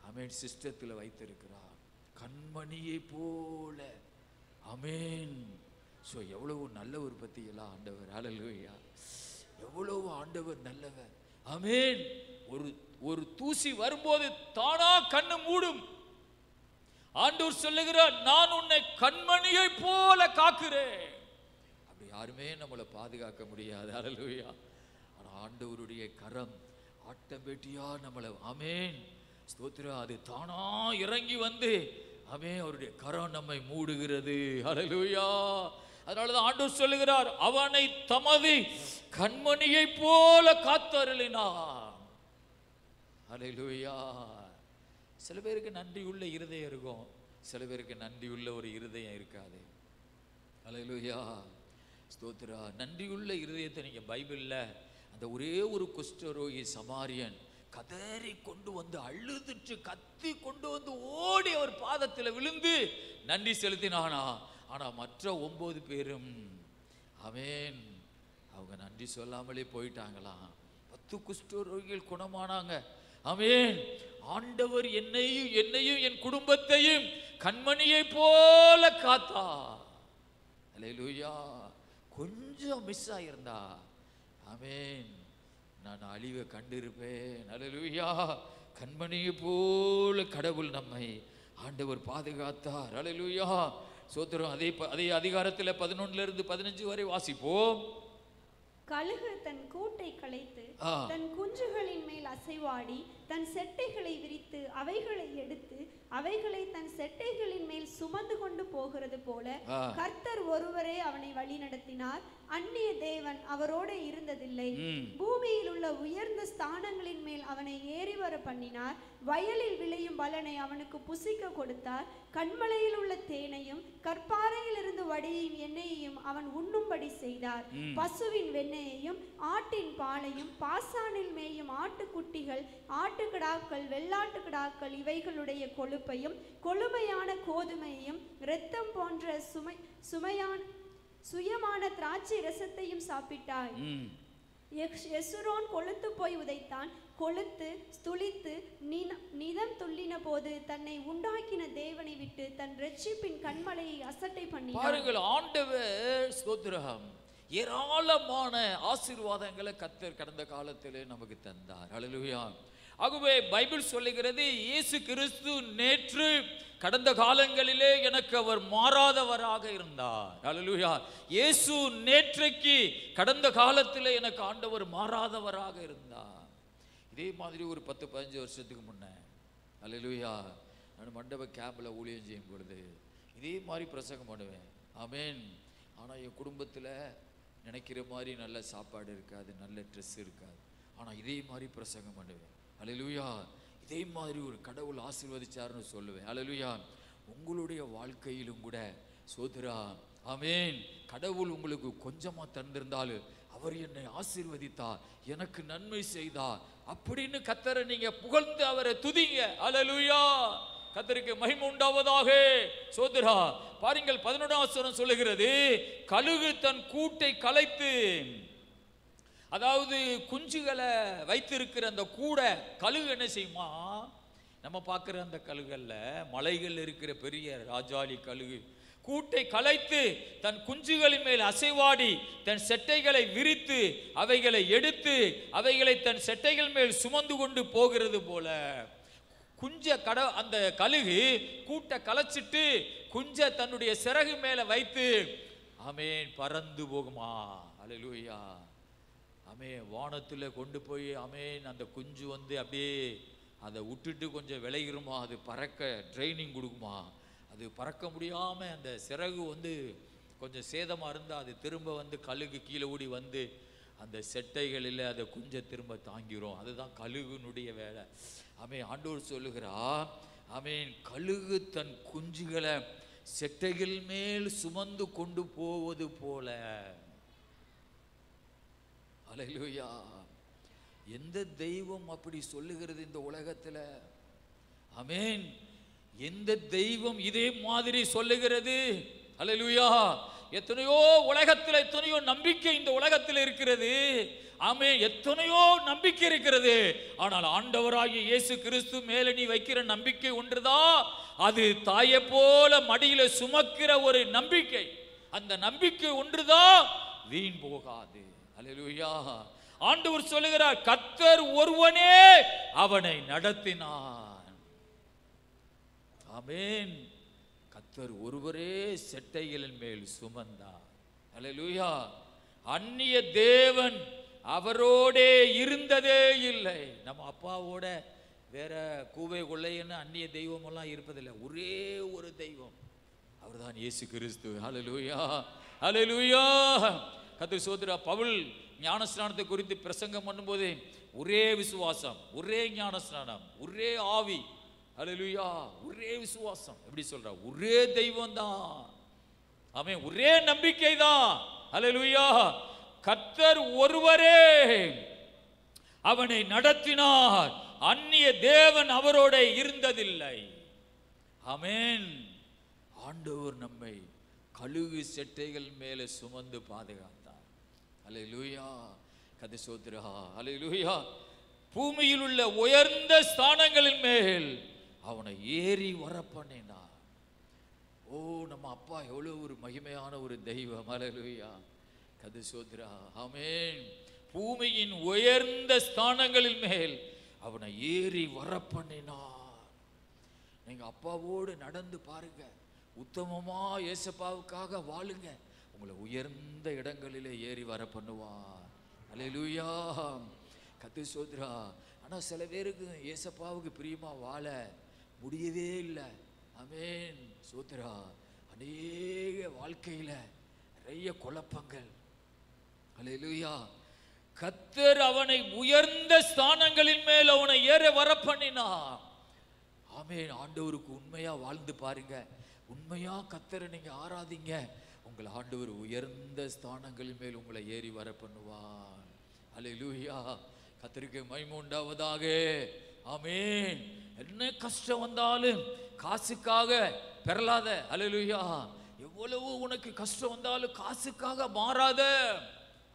ஆமென் சிஸ்டத்தில் வைத்திருக்கிறார். கண்மணியை போல. ஆமென். ஸோ எவ்வளவு நல்லவர் பத்தியெல்லாம் ஆண்டவர். ஹல்லேலூயா. எவ்வளவு ஆண்டவர் நல்லவர். ஆமென். ஒரு தூசி வரும்போது தானா கண்ணு மூடும். ஆண்டவர் சொல்லுகிறார், நான் உன்னை கண்மணியை போல காக்கிறேன். அப்படி யாருமே நம்மளை பாதுகாக்க முடியாது. ஹல்லேலூயா. ஆனா ஆண்டவருடைய கரம் ஆட்டோமேட்டிக்கா நம்மளை ஆமென் ஸ்தோத்திரம் அது தானா இறங்கி வந்து ஆமென் அவருடைய கரம் நம்மை மூடுகிறது. ஹல்லேலூயா. அதனாலதான் ஆண்டவர் சொல்லுகிறார், அவனை தமது கண்மணியை போல காத்தருளினார். ஹல்லேலூயா. சில பேருக்கு நன்றி உள்ள இருதயம் இருக்கும், சில பேருக்கு நன்றி உள்ள ஒரு இருதயம் இருக்காது. ஹல்லேலூயா. ஸ்தோத்திரா. நன்றி உள்ள இருதயத்தை நீங்க பைபிள்ல அந்த ஒரே ஒரு குஷ்டரோகி சமாரியன் கதறி கொண்டு வந்து அழுதுட்டு கத்தி கொண்டு வந்து ஓடி அவர் பாதத்தில் விழுந்து நன்றி செலுத்தினானா. ஆனா மற்ற 9 பேரும் ஆமென் அவங்க நன்றி சொல்லாமலே போயிட்டாங்களாம். 10 குஷ்டரோகிகள் குணமானாங்க. ஆமென். ஆண்டவர் என்னையும் என் குடும்பத்தையும் கண்மணியை போல காத்தார். ஹல்லேலூயா. கொஞ்சம் மிஸ் ஆயிருந்தா ஆமென் நான் அழிவை கண்டிருப்பேன். ஹல்லேலூயா. கண்மணியை போல கடவுள் நம்மை ஆண்டவர் பாதுகாத்தார். ஹல்லேலூயா. சோத்திரம். அதே அதிகாரத்தில் 11-15 வரை வாசிப்போம். கழுகு தன் கூட்டை கலைத்து தன் குஞ்சுகளின் மேல் அசைவாடி தன் செட்டைகளை விரித்து அவைகளை எடுத்து அவைகளை தன் செட்டைகளின் மேல் சுமந்து கொண்டு போகிறது போல கர்த்தர் ஒருவரே அவனை வழி நடத்தினார். அந்நிய தேவன் அவரோடு இருந்ததில்லை. பூமியில் உள்ள உயர்ந்த ஸ்தானங்களின் மேல் அவனை ஏறி வர பண்ணினார். வயலில் விளையும் பலனை அவனுக்கு புசிக்க கொடுத்தார். கண்மலையில் உள்ள தேனையும் கற்பாறையில் இருந்து வடியும் எண்ணெயையும் அவன் உண்ணும்படி செய்தார். பசுவின் வெண்ணெயையும் ஆட்டின் பாலையும் பாசானில் மேயும் ஆட்டுக்குட்டிகள் ஆட்டுக்கிடாக்கள் வெள்ளாட்டுக்கிடாக்கள் இவைகளுடைய கொழுப்பையும் கொழுமையான கோதுமையையும் இரத்தம் போன்ற சுயமான திராட்சை ரசத்தையும் சாப்பிட்டாய். எசுரோன் கொழுத்து போய் உதைத்தான். கொழுத்து ஸ்துலித்து நிதம் துள்ளின போது தன்னை உண்டாக்கின தேவனை விட்டு தன் இரட்சிப்பின் கண்மலையை அசட்டை பண்ணினார். பாருங்கள், ஆண்டவர் ஸ்தோத்திரம் ஏராளமான ஆசீர்வாதங்களை கர்த்தர் கடந்த காலத்திலே நமக்கு தந்தார். ஹல்லேலூயா. ஆகவே பைபிள் சொல்லுகிறது, இயேசு கிறிஸ்து நேற்று கடந்த காலங்களிலே எனக்கு அவர் மாறாதவராக இருந்தார். ஹல்லேலூயா. இயேசு நேற்றைக்கு கடந்த காலத்திலே எனக்கு ஆண்டவர் மாறாதவராக இருந்தார். இதே மாதிரி ஒரு 10-15 வருஷத்துக்கு முன்னே ஹல்லேலூயா நான் மண்டப கேம்பில் ஊழியம் செய்யும் பொழுது இதே மாதிரி பிரசங்கம் பண்ணுவேன். ஆமென். ஆனால் என் குடும்பத்தில் நினைக்கிற மாதிரி நல்ல சாப்பாடு இருக்காது, நல்ல ட்ரெஸ் இருக்காது. ஆனால் இதே மாதிரி பிரசங்கம் பண்ணுவேன். ஹல்லேலூயா. இதே மாதிரி ஒரு கடவுள் ஆசீர்வதிச்சார்னு சொல்லுவேன். ஹல்லேலூயா. உங்களுடைய வாழ்க்கையிலும் கூட சோதரா ஆமென் கடவுள் உங்களுக்கு கொஞ்சமா தந்திருந்தாலும் அவர் என்னை ஆசீர்வதித்தார், எனக்கு நன்மை செய்தார் அப்படின்னு கர்த்தரை நீங்க புகழ்ந்து அவரை துதிங்க. ஹல்லேலூயா. கர்த்தருக்கு மகிமை உண்டாவதாக. சோதரா பாருங்கள், 11ஆம் வசனம் சொல்லுகிறது, கழுகு தன் கூட்டை கலைத்து, அதாவது குஞ்சுகளை வைத்திருக்கிற அந்த கூடை கழுகு என்ன செய்யுமா, நம்ம பார்க்குற அந்த கழுகல்ல மலைகள் இருக்கிற பெரிய ராஜாளி கழுகு கூட்டை கலைத்து தன் குஞ்சுகளின் மேல் அசைவாடி தன் செட்டைகளை விரித்து அவைகளை எடுத்து அவைகளை தன் செட்டைகள் மேல் சுமந்து கொண்டு போகிறது போல அந்த கழுகு கூட்டை கலைச்சிட்டு குஞ்ச தன்னுடைய சிறகு மேல வைத்து ஆமென் பறந்து போகுமா. ஹல்லேலூயா. ஆமென். வானத்தில் கொண்டு போய் ஆமென் அந்த குஞ்சு வந்து அப்படியே அதை விட்டுட்டு கொஞ்சம் விளையிருமா, அது பறக்க ட்ரைனிங் கொடுக்குமா. அது பறக்க முடியாமல் அந்த சிறகு வந்து கொஞ்சம் சேதமாக இருந்தால் அது திரும்ப வந்து கழுகு கீழே ஓடி வந்து அந்த செட்டைகளில் அதை குஞ்சை திரும்ப தாங்கிரும். அதுதான் கழுகுனுடைய வேலை. ஆமென். ஆண்டவர் சொல்லுகிறா ஆமென் கழுகு தன் குஞ்சுகளை செட்டைகள் மேல் சுமந்து கொண்டு போவது போல. ஹல்லேலூயா. எந்த தெய்வம் அப்படி சொல்லுகிறது இந்த உலகத்தில்? ஆமென். எந்த தெய்வம் இதே மாதிரி சொல்லுகிறது? ஹல்லேலூயா. எத்தனையோ உலகத்தில் எத்தனையோ நம்பிக்கை இந்த உலகத்தில் இருக்கிறது. ஆமென். எத்தனையோ நம்பிக்கை இருக்கிறது. ஆனால் ஆண்டவராகிய இயேசு கிறிஸ்து மேல நீ வைக்கிற நம்பிக்கை ஒன்றுதான். அது தாயை போல மடியில சுமக்கிற ஒரு நம்பிக்கை. அந்த நம்பிக்கை ஒன்றுதான் வீண் போகாது. அல்லேலூயா. ஆண்டவர் சொல்லுகிறார், கர்த்தர் ஒருவனே அவனை நடத்தினார். ஆமென். கர்த்தர் ஒருவரே செட்டைகளின் மேல் சுமந்தார். அல்லேலூயா. அந்நிய தேவன் அவரோடே இருந்ததே இல்லை. நம்ம அப்பாவோட வேற கூவை கொள்ளைன்னு அந்நிய தெய்வம் எல்லாம் இருப்பதில்லை. ஒரே ஒரு தெய்வம், அவர்தான் இயேசு கிறிஸ்து. ஹல்லேலூயா, ஹல்லேலூயா. கர்த்தர் சோதரா பவுல் ஞானஸ்நானத்தை குறித்து பிரசங்கம் பண்ணும்போது ஒரே விசுவாசம், ஒரே ஞானஸ்நானம், ஒரே ஆவி. ஹல்லேலூயா. ஒரே விசுவாசம். எப்படி சொல்ற? ஒரே தெய்வம் தான். ஆமென். ஒரே நம்பிக்கை தான். ஹல்லேலூயா. கர்த்தர் ஒருவரே அவனை நடத்தினார். அந்நிய தேவன் அவரோட இருந்ததில்லை. ஆமென். ஆண்டவர் நம்மை கழுகு செட்டைகள் மேலே சுமந்து பாதுகாத்தார். அல்லேலூயா. கர்த்தர் ஸ்தோத்திரம். அல்லேலூயா. பூமியில் உள்ள உயர்ந்த ஸ்தானங்களின் மேல் அவனை ஏறி வர பண்ணினார். ஓ, நம்ம அப்பா எவ்வளவு ஒரு மகிமையான ஒரு தெய்வம். அல்லேலூயா. கர்த்தர் ஸ்தோத்திரம். ஆமென். பூமியின் உயர்ந்த ஸ்தானங்களின் மேல் அவனை ஏறி வர பண்ணினார். நீங்க அப்பாவோடு நடந்து பாருங்க, உத்தமமா இயேசுப்பாவுக்காக வாழுங்க, உங்களை உயர்ந்த இடங்களிலே ஏறி வர பண்ணுவார். அல்லேலூயா. கர்த்தர் ஸ்தோத்திரம். ஆனா சில பேருக்கு இயேசுப்பாவுக்கு பிரியமா வாழ முடியவே இல்லை. ஆமென். ஸ்தோத்திரம். அநேக வாழ்க்கையில நிறைய குழப்பங்கள். அல்லேலூயா. கர்த்தர் அவனை உயர்ந்த ஸ்தானங்களின் மேல் அவனை ஏற வர பண்ணினார். ஆமென். ஆண்டவருக்கு உண்மையா வாழ்ந்து பாருங்க, உண்மையா கர்த்தரை நீங்க ஆராதிங்க, உங்களை ஆண்டவர் உயர்ந்த ஸ்தானங்களின் மேல் உங்களை ஏறி வர பண்ணுவார். அல்லேலூயா. கர்த்தருக்கு மகிமை உண்டாவதாக. ஆமென். என்ன கஷ்டம் வந்தாலும் காசுக்காக பெறலாத. அல்லேலூயா. எவ்வளவு உனக்கு கஷ்டம் வந்தாலும் காசுக்காக மாறாத.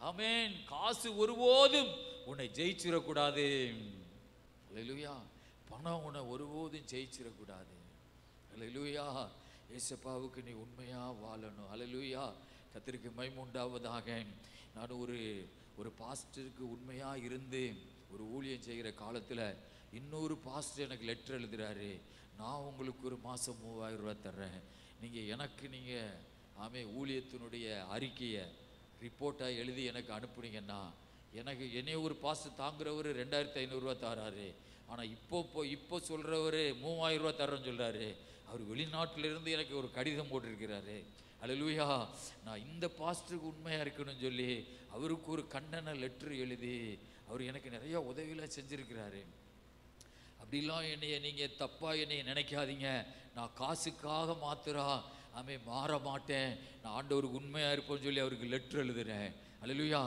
ஆமென். காசு ஒருபோதும் உன்னை ஜெயிச்சிடக்கூடாது. அல்லேலூயா. பணம் உன்னை ஒருபோதும் ஜெயிச்சிடக்கூடாது. அல்லேலூயா. இயேசுப்பாவுக்கு நீ உண்மையா வாழணும். அல்லேலூயா. கர்த்தருக்கு மகிமை உண்டாவதாக. நான் ஒரு பாஸ்டருக்கு உண்மையா இருந்து ஒரு ஊழியம் செய்கிற காலத்துல இன்னொரு பாஸ்டர் எனக்கு லெட்டர் எழுதுறாரு, நான் உங்களுக்கு ஒரு மாசம் 3000 ரூபாய் தர்றேன், நீங்க ஆமே ஊழியத்தினுடைய அறிக்கையை ரிப்போர்ட்டாக எழுதி எனக்கு அனுப்புனீங்கன்னா, என்னைய ஒரு பாஸ்டர் தாங்குறவர் 2500 ரூபா தராரு. ஆனால் இப்போ சொல்கிறவர் 3000 ரூபா தர்றேன்னு சொல்கிறாரு. அவர் வெளிநாட்டிலிருந்து எனக்கு ஒரு கடிதம் போட்டிருக்கிறாரு. அல்லேலூயா. நான் இந்த பாஸ்டருக்கு உண்மையாக இருக்கணும்னு சொல்லி அவருக்கு ஒரு கண்டன லெட்ரு எழுதி அவர் எனக்கு நிறையா உதவியெல்லாம் செஞ்சுருக்கிறாரு. அப்படிலாம் நீங்கள் தப்பாக என்னைய நினைக்காதீங்க. நான் காசுக்காக மாத்திரா மாற மாட்டேன், நான் ஆண்டவருக்கு உண்மையாக இருப்பேன்னு சொல்லி அவருக்கு லெட்ரு எழுதுறேன். அல்லேலூயா.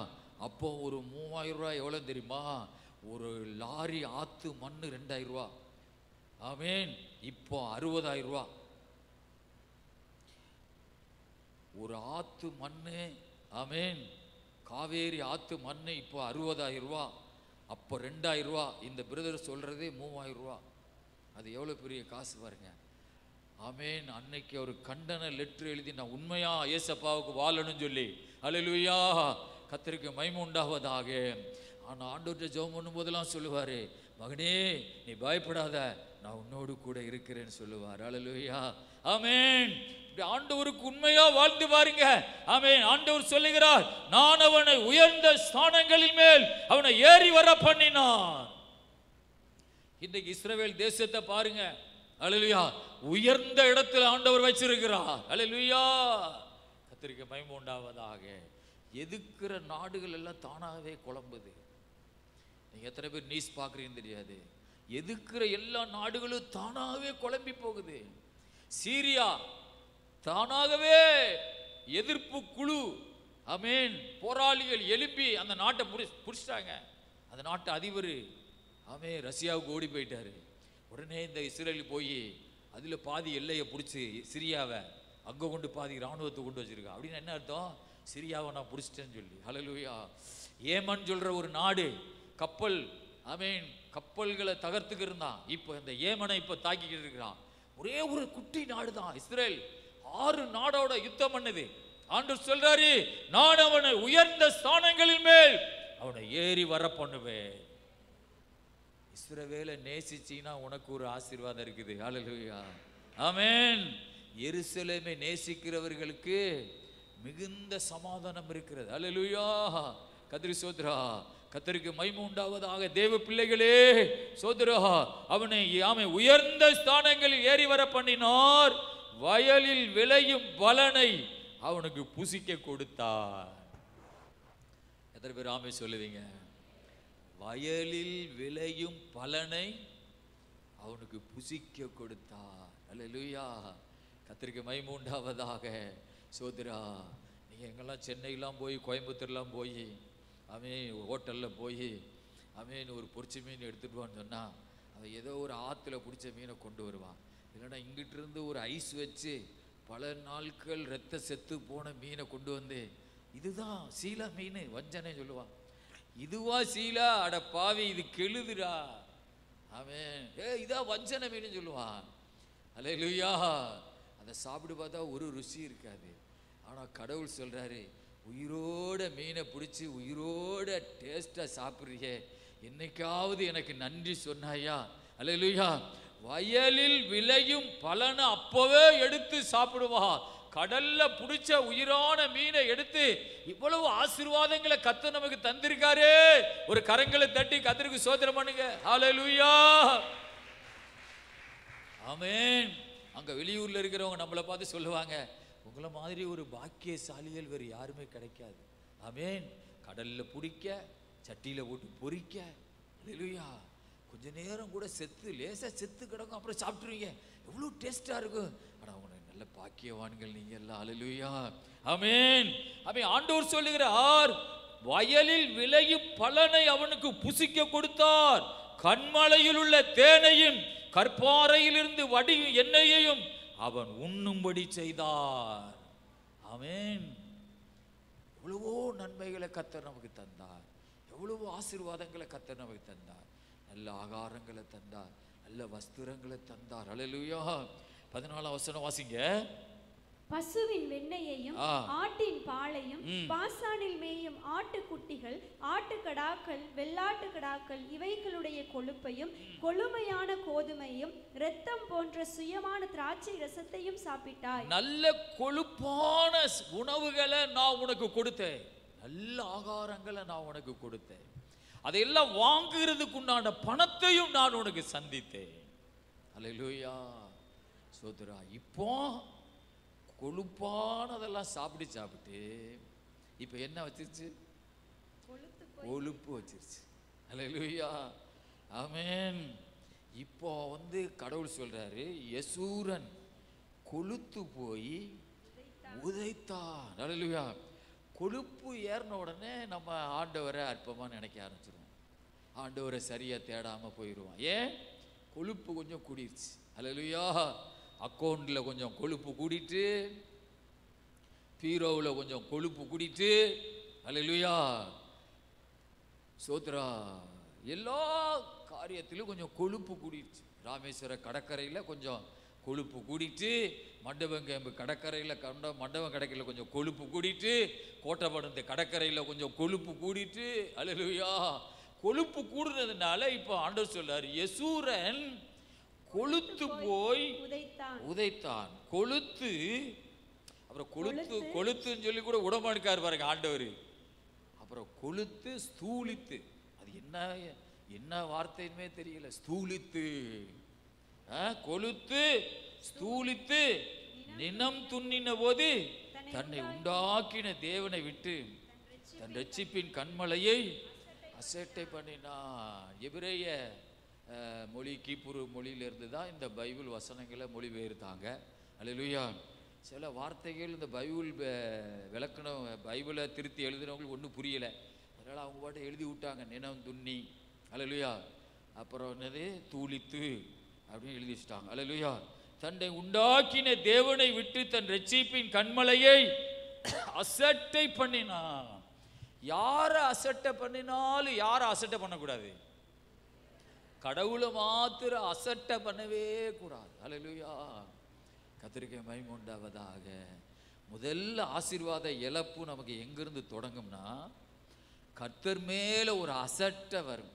அப்போ ஒரு 3000 ரூபா எவ்வளோ தெரியுமா? ஒரு லாரி ஆற்று மண் 2000 ரூபா. ஆமேன். இப்போ 60000 ரூபா. ஒரு ஆற்று மண்ணு, ஆமேன், காவேரி ஆற்று மண்ணு இப்போ 60000 ரூபா. அப்போ 2000 ரூபா. இந்த பிரதர் சொல்கிறதே 3000 ரூபா. அது எவ்வளோ பெரிய காசு பாருங்க. ஆமேன். அன்னைக்கு அவர் கண்டன லெட்ரு எழுதி நான் உண்மையா ஏசப்பாவுக்கு வாழணும்னு சொல்லி, அல்லேலூயா, கர்த்தருக்கு மகிமை உண்டாவதாக. ஆனால் ஆண்டவர்கிட்ட ஜெபம் பண்ணும்போதெல்லாம் சொல்லுவார், மகனே நீ பயப்படாத, நான் உன்னோடு கூட இருக்கிறேன்னு சொல்லுவார். அல்லேலூயா. ஆமேன். ஆண்டவருக்கு உண்மையா வாழ்ந்து பாருங்க. ஆமேன். ஆண்டவர் சொல்லுகிறார், நான் அவனை உயர்ந்த ஸ்தானங்களின் மேல் அவனை ஏறி வர பண்ணினான். இன்றைக்கு இஸ்ரவேல் தேசத்தை பாருங்க. அல்லேலூயா. உயர்ந்த இடத்துல ஆண்டவர் வச்சிருக்கிறார். அல்லேலூயா. கர்த்தருக்கு மகிமை உண்டாவதாக. எதுக்குற நாடுகள் எல்லாம் தானாகவே குழம்புது. நீங்க எத்தனை பேர் நியூஸ் பார்க்குறீங்கன்னு தெரியாது. எதுக்குற எல்லா நாடுகளும் தானாகவே குழம்பி போகுது. சீரியா தானாகவே எதிர்ப்பு குழு, ஆமேன், போராளிகள் எழுப்பி அந்த நாட்டை பிடிச்சிட்டாங்க. அந்த நாட்டு அதிபர் ரஷ்யாவுக்கு ஓடி போயிட்டாரு. உடனே இந்த இஸ்ரேல் போய் அதில் பாதி எல்லையை பிடிச்சி சிரியாவை அங்கே கொண்டு பாதி இராணுவத்தை கொண்டு வச்சிருக்கா. அப்படின்னு என்ன அர்த்தம்? சிரியாவை நான் பிடிச்சிட்டேன்னு சொல்லி. ஹல்லேலூயா. ஏமன் சொல்ற ஒரு நாடு கப்பல், ஆமென், கப்பல்களை தகர்த்துக்கு இருந்தான். இப்போ இந்த ஏமனை இப்போ தாக்கிக்கிட்டு இருக்கிறான். ஒரே ஒரு குட்டி நாடு தான் இஸ்ரேல். 6 நாடோட யுத்தம் பண்ணுது. ஆண்டவர் சொல்றாரு, நான் அவனை உயர்ந்த ஸ்தானங்களின் மேல் அவனை ஏறி வர பண்ணுவேன். இஸ்ரவேலை நேசிச்சீனா உனக்கு ஒரு ஆசீர்வாதம் இருக்குது. ஹல்லேலூயா. ஆமென். எருசலேமை நேசிக்கிறவர்களுக்கு மிகுந்த சமாதானம் இருக்கிறது. ஹல்லேலூயா. கர்த்தருக்கு ஸ்தோத்திரம். கர்த்தருக்கு மகிமை உண்டாவதாக. தேவ பிள்ளைகளே சோதரா, அவனை உயர்ந்த ஸ்தானங்களில் ஏறி வர பண்ணினார். வயலில் விளையும் பலனை அவனுக்கு புசிக்க கொடுத்தார். எத்தனை பேர் ஆமை சொல்லுவீங்க? வயலில் விளையும் பலனை அவனுக்கு புசிக்க கொடுத்தார். அல்லேலூயா. கர்த்தருக்கு மகிமை உண்டாவதாக. சோதரா, நீங்க எங்கெல்லாம் சென்னையெல்லாம் போய் கோயம்புத்தூர்லாம் போய் ஹோட்டலில் போய் ஒரு பொரிச்ச மீன் எடுத்துட்டு வான்னு சொன்னால் அவன் ஏதோ ஒரு ஆற்றுல பிடிச்ச மீனை கொண்டு வருவான். இல்லைன்னா இங்கிட்டு இருந்து ஒரு ஐஸ் வச்சு பல நாட்கள் ரத்த செத்து போன மீனை கொண்டு வந்து, இதுதான் சீலா மீன் வஞ்சனை சொல்லுவான். இதுவா சீலா? அட பாவி, இது கெழுதுடா. அவன் இதான் வஞ்சனை மீன் சொல்லுவான். அல்லேலூயா. அதை சாப்பிட்டு பார்த்தா ஒரு ருசி இருக்காது. ஆனால் கடவுள் சொல்றாரு, உயிரோட மீனை பிடிச்சி உயிரோட டேஸ்டாக சாப்பிட்றியே, என்னைக்காவது எனக்கு நன்றி சொன்னாயா? அல்லேலூயா. வயலில் விளையும் பலனை அப்பவே எடுத்து சாப்பிடுவா. கடல்ல பிடிச்ச உயிரான மீனை எடுத்து இவ்வளவு ஆசீர்வாதங்களை கர்த்தர் நமக்கு தந்திருக்காரு. ஒரு கரங்களை தட்டி கர்த்தருக்கு ஸ்தோத்திரம் பண்ணுங்க. ஹல்லேலூயா. ஆமென். அங்க வெளியூர்ல இருக்கிறவங்க நம்மளை பார்த்து சொல்லுவாங்க, உங்களை மாதிரி ஒரு பாக்கியசாலிகள் வேறு யாருமே கிடைக்காது. ஆமென். கடல்ல பிடிக்க, சட்டியில போட்டு பொரிக்க, அல்லேலூயா, கொஞ்ச நேரம் கூட லேசா செத்து கிடக்கும், அப்புறம் சாப்பிட்டுருவீங்க, எவ்வளோ டேஸ்டா இருக்கும். ஆனா அவங்க நல்ல பாக்கியவான்கள் நீங்க எல்லாம். அல்லேலூயா. ஆமென். ஆண்டவர் சொல்லுகிறார், வயலில் விளையும் பலனை அவனுக்கு புசிக்க கொடுத்தார். கண்மலையில் உள்ள தேனையும் கற்பாறையிலிருந்து வடியும் எண்ணெயையும் அவன் உண்ணும்படி செய்தார். ஆமென். எவ்வளவோ நன்மைகளை கர்த்தர் நமக்கு தந்தார். எவ்வளவோ ஆசீர்வாதங்களை கர்த்தர் நமக்கு தந்தார். நல்ல ஆகாரங்களை தந்தார். நல்ல வஸ்திரங்களை தந்தார். அல்லேலூயா. 14ஆம் வசனம் வாசிங்க. பசுவின் வெண்ணையையும் ஆட்டின் பாலையும் பாசானில் மேயும் ஆட்டுக்குட்டிகள், ஆட்டுக்கடாக்கள், வெள்ளாட்டுக்கடாக்கள் இவைகளுடைய கொழுப்பையும் கொழுமையான கோதுமையும் இரத்தம் போன்ற சுயமான திராட்சை ரசத்தையும் சாப்பிட்டாய். நல்ல கொழுப்பான உணவுகளை நான் உனக்கு கொடுத்தேன். நல்ல ஆகாரங்களை நான் உனக்கு கொடுத்தேன். அதையெல்லாம் வாங்குறதுக்குண்டான பணத்தையும் நான் உனக்கு சந்தித்தேன். அல்லேலூயா. சோதரா, இப்போ கொழுப்பானதெல்லாம் சாப்பிட்டு இப்போ என்ன வச்சிருச்சு? கொழுப்பு வச்சிருச்சு. அல்லேலூயா. ஆமென். இப்போ கடவுள் சொல்றாரு, யசூரன் கொழுத்து போய் உதைத்தான். அல்லேலூயா. கொழுப்பு ஏறின உடனே நம்ம ஆண்டவரை அற்பமாக நினைக்க ஆரம்பிச்சிருவோம். ஆண்டவரை சரியா தேடாம போயிடுவோம். ஏன்? கொழுப்பு கொஞ்சம் கூடிருச்சு. அல்லேலூயா. அக்கௌண்ட்ல கொஞ்சம் கொழுப்பு கூடிட்டு, பீரோவில் கொஞ்சம் கொழுப்பு கூடிட்டு, அல்லேலூயா, சோத்ரா, எல்லா காரியத்திலும் கொஞ்சம் கொழுப்பு கூடிடுச்சு. ராமேஸ்வர கடற்கரையில் கொஞ்சம் கொழுப்பு கூடிட்டு, மண்டபங்கம்பு கடற்கரையில் மண்டபம் கடற்கரையில் கொஞ்சம் கொழுப்பு கூடிட்டு, கோட்டைப்படந்து கடற்கரையில் கொஞ்சம் கொழுப்பு கூடிட்டு, அல்லேலூயா. கொழுப்பு கூடுனதுனால இப்போ ஆண்டவர் சொல்றாரு, யசூரன் கொழுத்து போய் உதைத்தான். கொழுத்து, அப்புறம் கொழுத்துன்னு சொல்லி கூட உடம்படுக்காரு பாருங்க ஆண்டவர். அப்புறம் கொழுத்து ஸ்தூலித்து, அது என்ன வார்த்தையுமே தெரியல. ஸ்தூலித்து, கொழுத்து ஸ்தூலித்து நினம் துண்ணின போது தன்னை உண்டாக்கின தேவனை விட்டு தன் ரட்சிப்பின் கண்மலையை அசட்டை பண்ணினான். எபிரேய மொழி, கீப்புரு மொழியிலிருந்து தான் இந்த பைபிள் வசனங்களை மொழிபெயர்த்தாங்க. அல்லேலூயா. சில வார்த்தைகள் இந்த பைபிள் விளக்கணும், பைபிளை திருத்தி எழுதுனவங்களுக்கு ஒன்றும் புரியலை. அதனால் அவங்க பாட்டு எழுதி விட்டாங்க, நினம் துண்ணி, அல்லேலூயா, அப்புறம் என்னது தூளித்து அப்படின்னு எழுதி வச்சுட்டாங்க. அல்லேலூயா. தன்னை உண்டாக்கின தேவனை விட்டு தன் ரட்சிப்பின் கண்மலையை அசட்டை பண்ணினான். யாரை அசட்டை பண்ணினாலும் யாரை அசட்டை பண்ணக்கூடாது? கடவுளை மாத்திரம் அசட்டை பண்ணவே கூடாது. அல்லேலூயா. கர்த்தருக்கு மகிமை உண்டாவதாக. முதல்ல ஆசீர்வாத இழப்பு நமக்கு எங்கிருந்து தொடங்கும்னா, கர்த்தர் மேல ஒரு அசட்டை வரும்.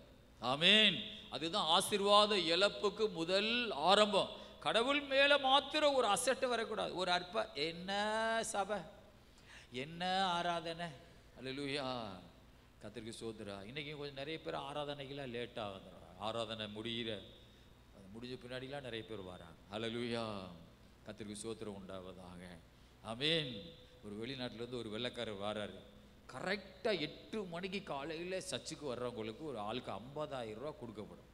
ஆமேன். அதுதான் ஆசீர்வாத இழப்புக்கு முதல் ஆரம்பம். கடவுள் மேல மாத்திரம் ஒரு அசட்டை வரக்கூடாது. ஒரு அற்ப என்ன சபை, என்ன ஆராதனை. அல்லேலூயா. கர்த்தருக்கு ஸ்தோத்திரம். இன்னைக்கு கொஞ்சம் நிறைய பேர் ஆராதனைகளாக லேட்டாக வந்துடுறாங்க. ஆராதனை முடிஞ்ச பின்னாடிலாம் நிறைய பேர் வராங்க. அல்லேலூயா. கர்த்தருக்கு ஸ்தோத்திரம் உண்டாவதாக. ஆமேன். ஒரு வெளிநாட்டிலேருந்து ஒரு வெள்ளைக்காரர் வராரு. கரெக்டாக 8 மணிக்கு காலையில் சர்ச்சுக்கு வர்றவங்களுக்கு ஒரு ஆளுக்கு 50,000 ரூபா கொடுக்கப்படும்.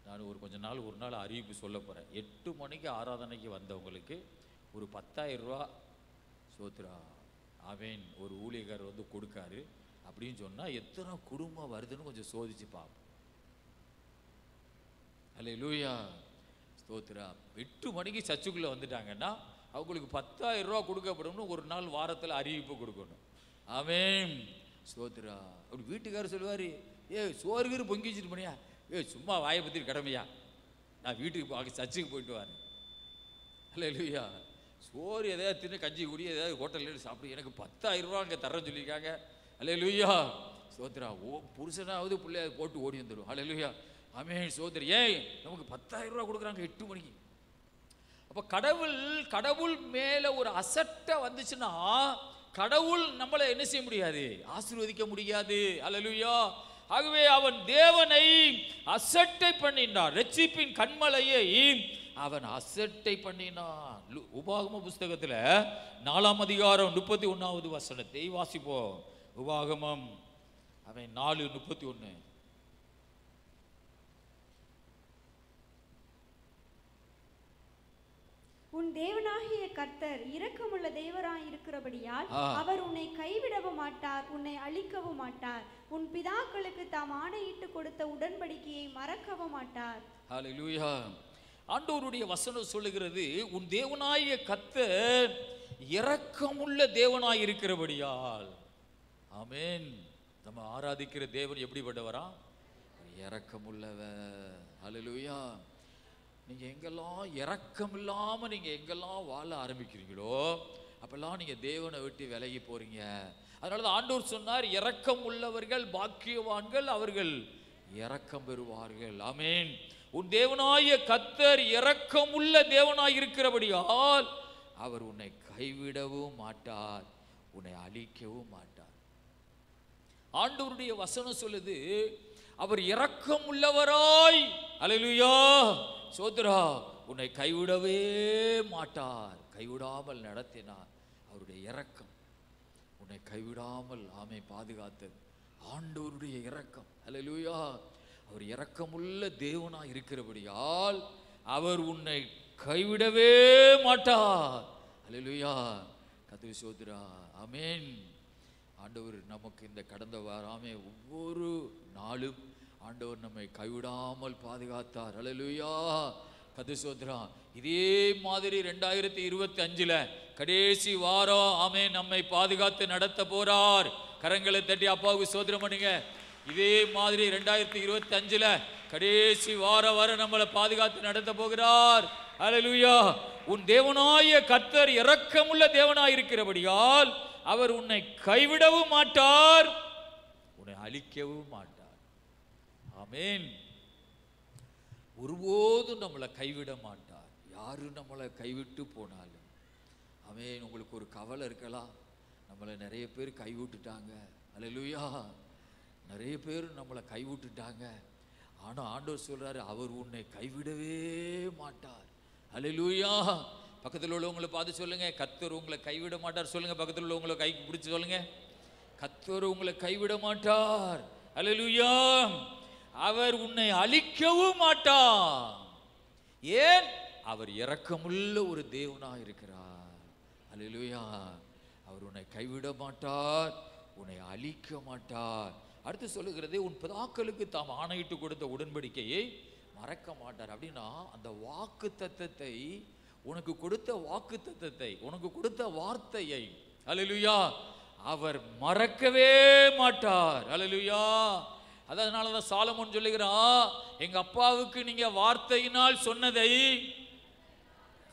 நான் ஒரு நாள் அறிவிப்பு சொல்ல போகிறேன். 8 மணிக்கு ஆராதனைக்கு வந்தவங்களுக்கு ஒரு 10,000 ரூபா சோத்ரா ஆமேன் ஒரு ஊழியக்காரர் வந்து கொடுக்காரு அப்படின்னு சொன்னால் எத்தனை குடும்பம் வருதுன்னு கொஞ்சம் சோதிச்சு பார்ப்போம். அல்லேலூயா. ஸ்தோத்ரா. 8 மணிக்கு சர்ச்சுக்குள்ளே வந்துட்டாங்கன்னா அவங்களுக்கு 10,000 ரூபா கொடுக்கப்படும்னு ஒரு நாள் வாரத்தில் அறிவிப்பு கொடுக்கணும். ஆமேன். ஸ்தோத்ரா. அப்படி வீட்டுக்காரர் சொல்லுவார், சோறுகிற பொங்கி வச்சுட்டு போனியா, சும்மா வாயை பற்றி கடமையா, நான் வீட்டுக்கு சர்ச்சுக்கு போயிட்டு வரேன். அல்லேலூயா. சோறு எதாவது தின்னு கஞ்சி குடி ஏதாவது ஹோட்டலில் சாப்பிடு, எனக்கு 10,000 ரூபா அங்கே தரேன்னு சொல்லியிருக்காங்க. அல்லேலூயா. ஸ்தோத்ரா. புருஷனாவது பிள்ளைய போட்டு ஓடி வந்துடும். அல்லேலூயா. ஆமேன். சோதரி. நமக்கு 10,000 ரூபா கொடுக்குறாங்க 8 மணிக்கு. அப்போ கடவுள் மேலே ஒரு அசட்டை வந்துச்சுன்னா கடவுள் நம்மளை என்ன செய்ய முடியாது? ஆசீர்வதிக்க முடியாது. அல்லேலூயா. ஆகவே அவன் தேவனை அசட்டை பண்ணினான். ரட்சிப்பின் கண்மலையை அவன் அசட்டை பண்ணினான். உபாகம புஸ்தகத்தில் 4ஆம் அதிகாரம் 31வது வசனத்தை வாசிப்போம். உபாகமம் அவன் 4:31. உன் தேவனாகிய கர்த்தர் இரக்கமுள்ள தேவராய் இருக்கிறபடியால் அவர் உன்னை கைவிடவும் மாட்டார், உன்னை அழிக்கவும் மாட்டார். உன் பிதாக்களுக்கு தாம் ஆணையிட்டு கொடுத்த உடன்படிக்கையை மறக்கவும் மாட்டார். ஹல்லேலூயா. ஆண்டவருடைய வசனம் சொல்லுகிறது, உன் தேவனாகிய கர்த்தர் இரக்கமுள்ள தேவனாய் இருக்கிறபடியால். ஆமென். நம்ம ஆராதிக்கிற தேவன் எப்படிப்பட்டவரா? இரக்கமுள்ளவர். ஹல்லேலூயா. நீங்க எங்கெல்லாம் இரக்கம் இல்லாம நீங்க எங்கெல்லாம் வாழ ஆரம்பிக்கிறீங்களோ அப்பெல்லாம் நீங்க தேவனை விட்டு விலகி போறீங்க. அதனாலதான் ஆண்டவர் சொன்னார், இரக்கம் உள்ளவர்கள் பாக்கியவான்கள், அவர்கள் இரக்கம் பெறுவார்கள். ஆமென். உன் தேவனாகிய கர்த்தர் இரக்கம் உள்ள தேவனாய் இருக்கிறபடியால் அவர் உன்னை கைவிடவும் மாட்டார், உன்னை அழிக்கவும் மாட்டார். ஆண்டவருடைய வசனம் சொல்லுது, அவர் இரக்கம் உள்ளவராய், அல்லேலூயா, சோத்ரா, உன்னை கைவிடவே மாட்டார், கைவிடாமல் நடத்தினார். அவருடைய இரக்கம் உன்னை கைவிடாமல் ஆமை பாதுகாத்தது. ஆண்டவருடைய இரக்கம். அல்லேலூயா. அவர் இரக்கமுள்ள தேவனாய் இருக்கிறபடியால் அவர் உன்னை கைவிடவே மாட்டார். அல்லேலூயா. கர்த்தர் சோத்ரா. ஆமென். ஆண்டவர் நமக்கு இந்த கடந்த வாரமே ஒவ்வொரு நாளும் ஆண்டவர் நம்மை கைவிடாமல் பாதுகாத்தார். அல்லேலூயா. கர்த்தர் சோத்ரா. இதே மாதிரி 2025 கடைசி வாரம் ஆமென் நம்மை பாதுகாத்து நடத்த போறார். கரங்களை தட்டி அப்பாவுக்கு சோத்திரம் பண்ணுங்க. இதே மாதிரி 2025 கடைசி வாரம் வரை நம்மளை பாதுகாத்து நடத்த போகிறார். அல்லேலூயா. உன் தேவனாகிய கர்த்தர் இரக்கமுள்ள தேவனாய் இருக்கிறபடியால் அவர் உன்னை கைவிடவும் மாட்டார், உன்னை அழிக்கவும் மாட்டார். ஆமென். ஒருபோதும் நம்மளை கைவிட மாட்டார். யாரு நம்மளை கைவிட்டு போனாலும். ஆமென். உங்களுக்கு ஒரு கவலை இருக்கலாம், நம்மளை நிறைய பேர் கைவிட்டுட்டாங்க. அல்லேலூயா. நிறைய பேர் நம்மளை கைவிட்டுட்டாங்க. ஆனால் ஆண்டவர் சொல்றாரு, அவர் உன்னை கைவிடவே மாட்டார். அல்லேலூயா. பக்கத்தில் உள்ளவங்களை பார்த்து சொல்லுங்க, கர்த்தர் உங்களை கைவிட மாட்டார். சொல்லுங்க, பக்கத்தில் உள்ளவங்களை கைக்கு பிடிச்சு சொல்லுங்க, கர்த்தர் உங்களை கைவிட மாட்டார். அல்லேலூயா. அவர் உன்னை அழிக்கவும் மாட்டார். ஏன்? அவர் இரக்கமுள்ள ஒரு தேவனாய் இருக்கிறார். அல்லேலூயா. அவர் உன்னை கைவிட மாட்டார், உன்னை அழிக்க மாட்டார். அடுத்து சொல்லுகிறது, உன் பிதாக்களுக்கு தாம் ஆணையிட்டு கொடுத்த உடன்படிக்கையை மறக்க மாட்டார். அப்படின்னா அந்த வாக்கு தத்தத்தை, உனக்கு கொடுத்த வாக்கு தத்தத்தை, உனக்கு கொடுத்த வார்த்தையை அல்லேலூயா அவர் மறக்கவே மாட்டார். அல்லேலூயா. அதனாலதான் சாலமோன் சொல்லுகிறான், எங்க அப்பாவுக்கு நீங்க வார்த்தையினால் சொன்னதை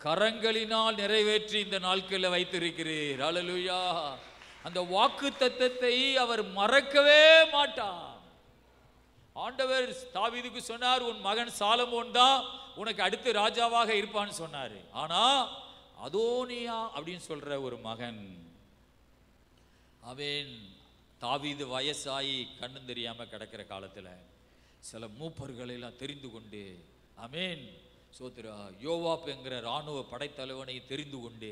கரங்களினால் நிறைவேற்றி இந்த நாட்களில் வைத்திருக்கிறீர். அல்லேலூயா. அந்த வாக்கு தத்தத்தை அவர் மறக்கவே மாட்டார். ஆண்டவர் தாவீதுக்கு சொன்னார், உன் மகன் சாலமோன் தான் உனக்கு அடுத்து ராஜாவாக இருப்பான்னு சொன்னாரு. ஆனா அதோனியா அப்படின்னு சொல்ற ஒரு மகன், அவன் தாவீது வயசாகி கண்ணு தெரியாம கிடக்கிற காலத்துல சில மூப்பர்களை எல்லாம் தெரிந்து கொண்டு, ஆமேன் சோத்ரா, யோவாப் என்கிற இராணுவ படைத்தலைவனை தெரிந்து கொண்டு,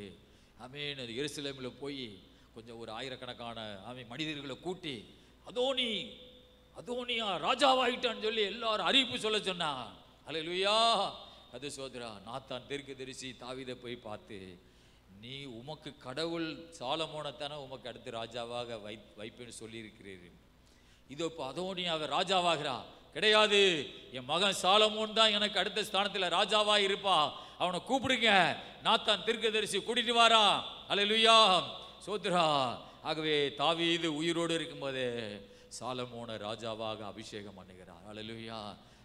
ஆமேன் அது எருசலேமில் போய் கொஞ்சம் ஒரு ஆயிரக்கணக்கான மனிதர்களை கூட்டி அதோனியா ராஜாவாயிட்டான்னு சொல்லி எல்லாரும் அறிவிப்பு சொல்ல சொன்னான். அல்லேலூயா. அது சோதரா, நாத்தான் தீர்க்கதரிசி தாவீதை போய் பார்த்து, நீ உமக்கு கடவுள் சாலமோனைத்தானே உமக்கு அடுத்து ராஜாவாக வைப்பேன்னு சொல்லியிருக்கிறீர்கள். இதோ இப்போ அதோனியாவை ராஜாவாகிறா. கிடையாது, என் மகன் சாலமோன் தான் எனக்கு அடுத்த ஸ்தானத்தில் ராஜாவாக இருப்பா. அவனை கூப்பிடுங்க, நாத்தான் தீர்க்கதரிசி கூட்டிட்டு வாரா. அல்லேலூயா. சோத்ரா. ஆகவே தாவீது உயிரோடு இருக்கும்போதே சாலமோனை ராஜாவாக அபிஷேகம் பண்ணுகிறார். அல்லேலூயா.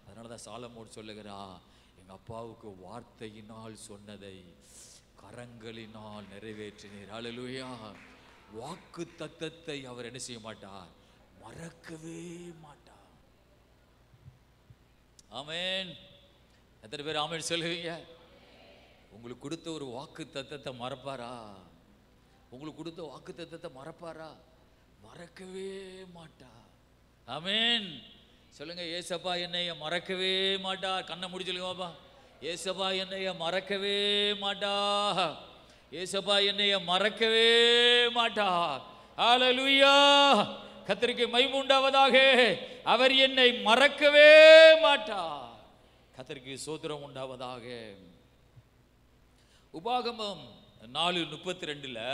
அதனால தான் சாலமோன் சொல்லுகிறா, எங்க அப்பாவுக்கு வார்த்தையினால் சொன்னதை கரங்களினால் நிறைவேற்றினீர். அல்லேலூயா. வாக்கு தத்தத்தை அவர் என்ன செய்ய மாட்டார், மறக்கவே மாட்டார். ஆமென். எத்தனை பேர் ஆமென் சொல்லுவீங்க? உங்களுக்கு கொடுத்த ஒரு வாக்கு தத்தத்தை மறப்பாரா? உங்களுக்கு கொடுத்த வாக்கு தத்தத்தை மறப்பாரா? மறக்கவே மாட்டார். ஆமென் சொல்லுங்க. ஏசப்பா என்னைய மறக்கவே மாட்டார். கண்ணை மூடி சொல்லுங்க பாப்பா. ஏசப்பா என்னைய மறக்கவே மாட்டார். ஏசப்பா என்னைய மறக்கவே மாட்டார். ஹல்லேலூயா. கர்த்தருக்கு மகிமை உண்டாவதாக. அவர் என்னை மறக்கவே மாட்டார். கர்த்தருக்கு ஸ்தோத்திரம் உண்டாவதாக. உபாகமம் 4:32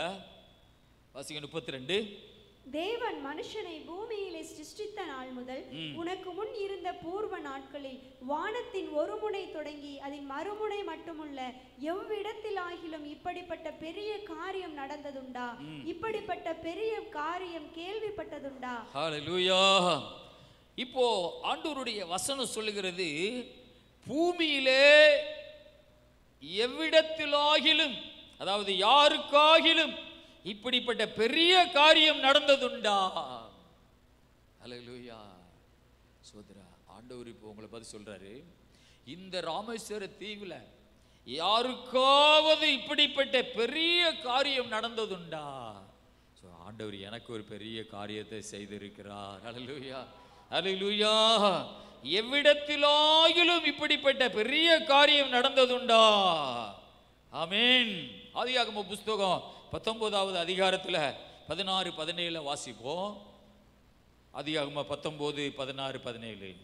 வாசிங்க. 32. தேவன் மனுஷனை பூமியிலே சிருஷ்டித்த நாள் முதல் உனக்கு முன் இருந்த பூர்வ நாட்களில் வானத்தின் ஒரு முனை தொடங்கி அதன் மறுமுனை மட்டுமுள்ள எவ்விடத்திலாகிலும் இப்படிப்பட்ட பெரிய காரியம் நடந்ததுண்டா? இப்படிப்பட்ட பெரிய காரியம் கேள்விப்பட்டதுண்டா? ஹல்லேலூயா. இப்போ ஆண்டவருடைய வசனம் சொல்லுகிறது, பூமியிலே எவ்விடத்திலாகிலும், அதாவது யாருக்காகிலும் இப்படிப்பட்ட பெரிய காரியம் நடந்ததுண்டா? ஹல்லேலூயா. சோதரா, ஆண்டவர் இப்போ உங்களை பார்த்து சொல்றாரு, இந்த ராமேஸ்வர தீவுல யாருக்காவது இப்படிப்பட்ட பெரிய காரியம் நடந்ததுண்டா? ஆண்டவர் எனக்கு ஒரு பெரிய காரியத்தை செய்திருக்கிறார். ஹல்லேலூயா. ஹல்லேலூயா. எவ்விடத்திலாகிலும் இப்படிப்பட்ட பெரிய காரியம் நடந்ததுண்டா? ஆமென். ஆதியாகம புஸ்தகம் 19வது அதிகாரத்தில் 16-17 வாசிப்போம். ஆதியாகம 19:16-17.